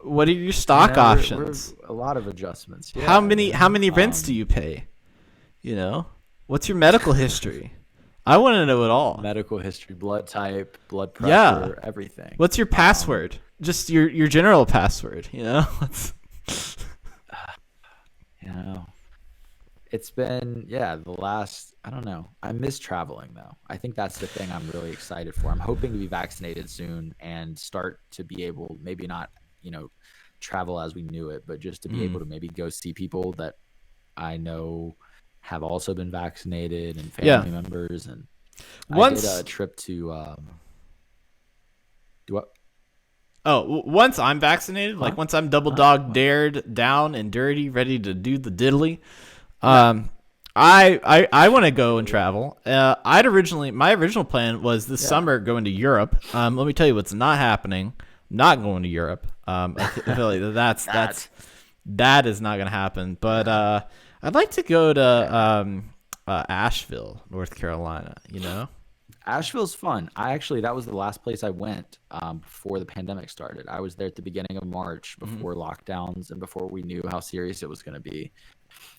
What are your stock options? A lot of adjustments. Yeah, How many rents do you pay? You know, what's your medical history? I want to know it all. medical history, blood type, blood Yeah. pressure, everything. What's your password? Just your general password. You know. You know, it's been the last. I don't know. I miss traveling though. I think that's the thing I'm really excited for. I'm hoping to be vaccinated soon and start to be able, maybe not, travel as we knew it, but just to be able to maybe go see people that I know have also been vaccinated and family members. And I did a trip to do what? Once I'm vaccinated, like once I'm double dog dared down and dirty, ready to do the diddly, I want to go and travel. My original plan was this summer going to Europe. Let me tell you what's not happening. Not going to Europe. I feel like that is not going to happen. But I'd like to go to Asheville, North Carolina. You know. Asheville's fun. That was the last place I went before the pandemic started. I was there at the beginning of March before lockdowns and before we knew how serious it was going to be.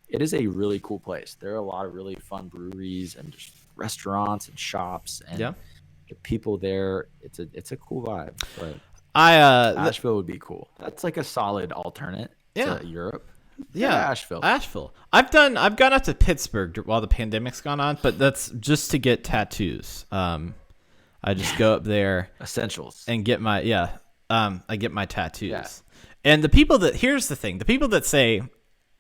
It is a really cool place. There are a lot of really fun breweries and just restaurants and shops, and the people there. It's a cool vibe. But Asheville would be cool. That's like a solid alternate to Europe. Yeah, Asheville. I've gone up to Pittsburgh while the pandemic's gone on, but that's just to get tattoos. I just go up there Essentials and get my I get my tattoos. Yeah. And here's the thing: the people that say,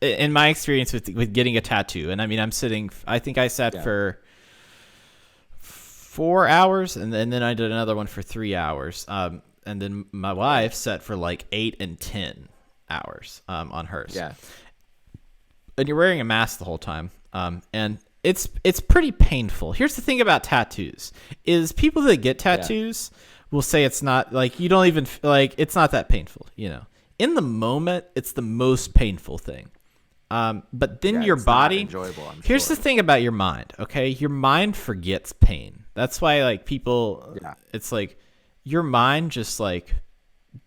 in my experience with getting a tattoo, and I mean, I think I sat for 4 hours, and then I did another one for 3 hours, and then my wife sat for like 8 and 10 hours on hers. Yeah. And you're wearing a mask the whole time. And it's pretty painful. Here's the thing about tattoos is people that get tattoos will say it's not like you don't even like it's not that painful, you know. In the moment, it's the most painful thing. But then your body enjoyable, here's the thing about your mind, okay? Your mind forgets pain. That's why like people it's like your mind just like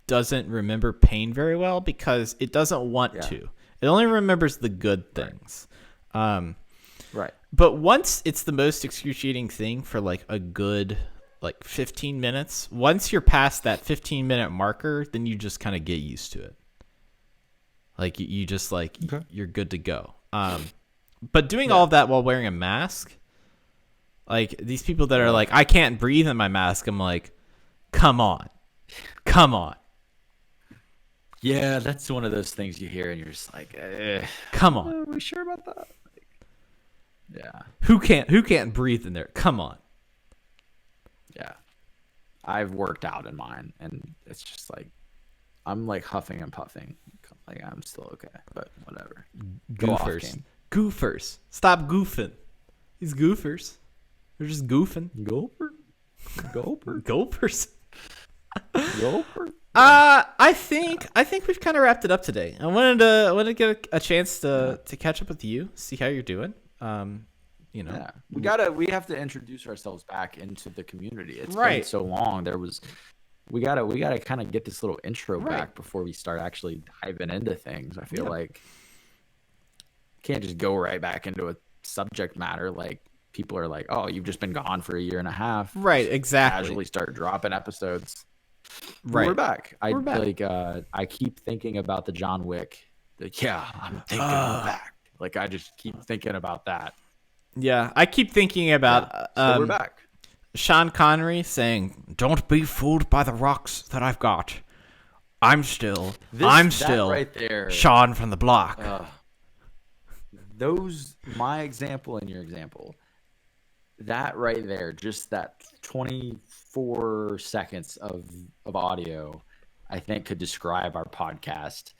doesn't remember pain very well because it doesn't want to. It only remembers the good things. Right. But once it's the most excruciating thing for like a good like 15 minutes, once you're past that 15-minute marker, then you just kind of get used to it. Like you just like you're good to go. But doing all of that while wearing a mask, like these people that are like, I can't breathe in my mask. I'm like, come on. Yeah, that's one of those things you hear and you're just like, come on. Are we sure about that? Yeah. Who can't breathe in there? Come on. Yeah. I've worked out in mine and it's just like I'm like huffing and puffing. Like I'm still okay, but whatever. Goofers. Stop goofing. These goofers. They're just goofing. Gopher. Gophers. Gopher. I think we've kind of wrapped it up today. I wanted to get a chance to catch up with you, see how you're doing. You know, we have to introduce ourselves back into the community. It's been right. so long. We gotta kind of get this little intro back before we start actually diving into things. I feel like can't just go right back into a subject matter. Like people are like, oh, you've just been gone for a year and a half. Right. Exactly. Casually start dropping episodes. Right. We're back. We're back. Like I keep thinking about the John Wick. I'm thinking we're back. Like I just keep thinking about that. Yeah, I keep thinking about So we're back. Sean Connery saying, "Don't be fooled by the rocks that I've got. I'm still That right there. Sean from the block." My example and your example, that right there, just that 24 seconds of audio, I think could describe our podcast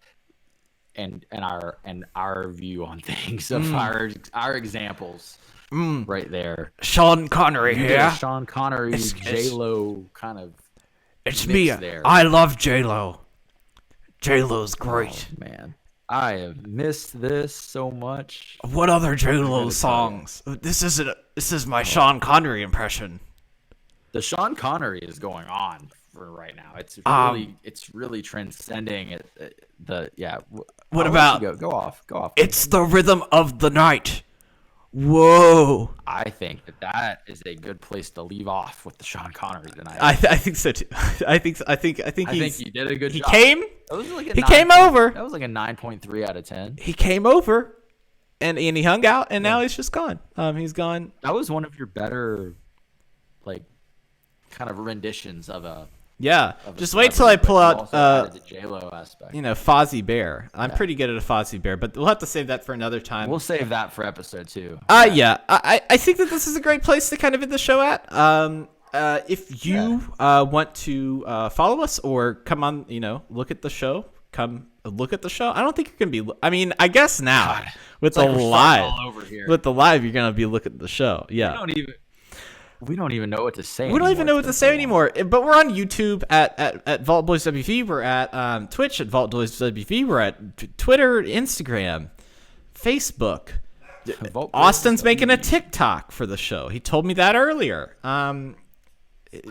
and our view on things of our examples right there. Sean Connery You get here. a Sean Connery, J-Lo kind of It's mix me. there. I love J-Lo. J-Lo's great. Oh, man. I have missed this so much. What other J-Lo tell you. songs? This is my Sean Connery impression. The Sean Connery is going on for right now. It's really transcending it. What I'll about- let you go off? It's the rhythm of the night. Whoa. I think that is a good place to leave off with the Sean Connery tonight. I think so too. I think I think you did a good he job. came. That was like He came over. That was like a 9.3 out of 10. He came over, and he hung out, and now he's just gone. He's gone. That was one of your better, like, kind of renditions of a. Yeah. of a Just wait till I celebrity, pull but you out also added the J-Lo aspect. Fozzie Bear. I'm pretty good at a Fozzie Bear, but we'll have to save that for another time. We'll save that for episode 2. Yeah. I think that this is a great place to kind of end the show at. If you want to follow us or come on, look at the show, come look at the show. I don't think you're gonna be. I mean, I guess now with the like we're starting live, all over here. with the live, you're gonna be looking at the show. Yeah. We don't even know what to say. We don't even know what to say anymore. But we're on YouTube at Vault Boys WV. We're at Twitch at Vault Boys WV. We're at Twitter, Instagram, Facebook. Austin's making a TikTok for the show. He told me that earlier.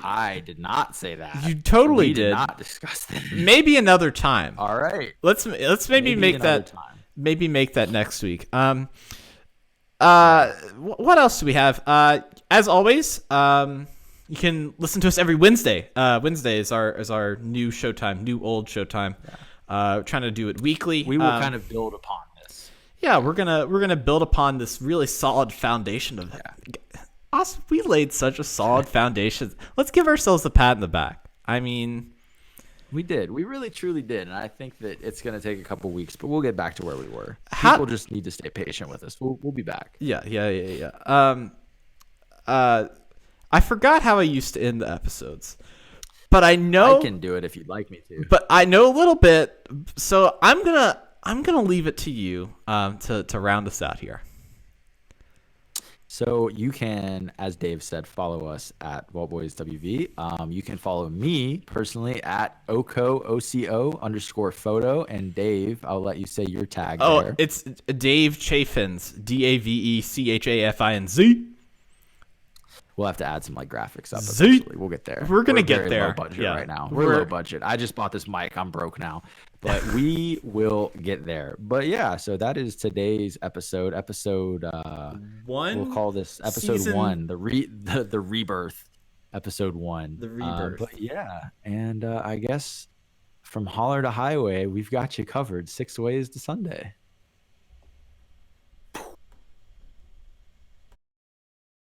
I did not say that. You totally we did. not discuss that. Maybe another time. All right. Let's maybe make another that time. maybe make that next week. What else do we have? As always, you can listen to us every Wednesday. Wednesday is our new showtime, new old showtime. Trying to do it weekly. We will kind of build upon this. Yeah, we're gonna build upon this really solid foundation of us. We laid such a solid foundation. Let's give ourselves a pat in the back. I mean, We did. We really, truly did. And I think that it's going to take a couple weeks, but we'll get back to where we were. People just need to stay patient with us. We'll be back. Yeah. I forgot how I used to end the episodes, but I know I can do it if you'd like me to. But I know a little bit, so I'm gonna leave it to you to round us out here. So you can, as Dave said, follow us at VaultBoysWV. You can follow me personally at OCO_photo. And Dave, I'll let you say your tag there. It's Dave Chaffins, DAVECHAFINZ. We'll have to add some graphics up. Z. Eventually. We'll get there. We're gonna get very there. Low budget Yeah. right now. We're low budget. I just bought this mic. I'm broke now, but we will get there. But yeah, so that is today's episode. Episode One. We'll call this episode season- 1. The rebirth. Episode 1. The rebirth. But yeah, and I guess from holler to highway, we've got you covered 6 ways to Sunday.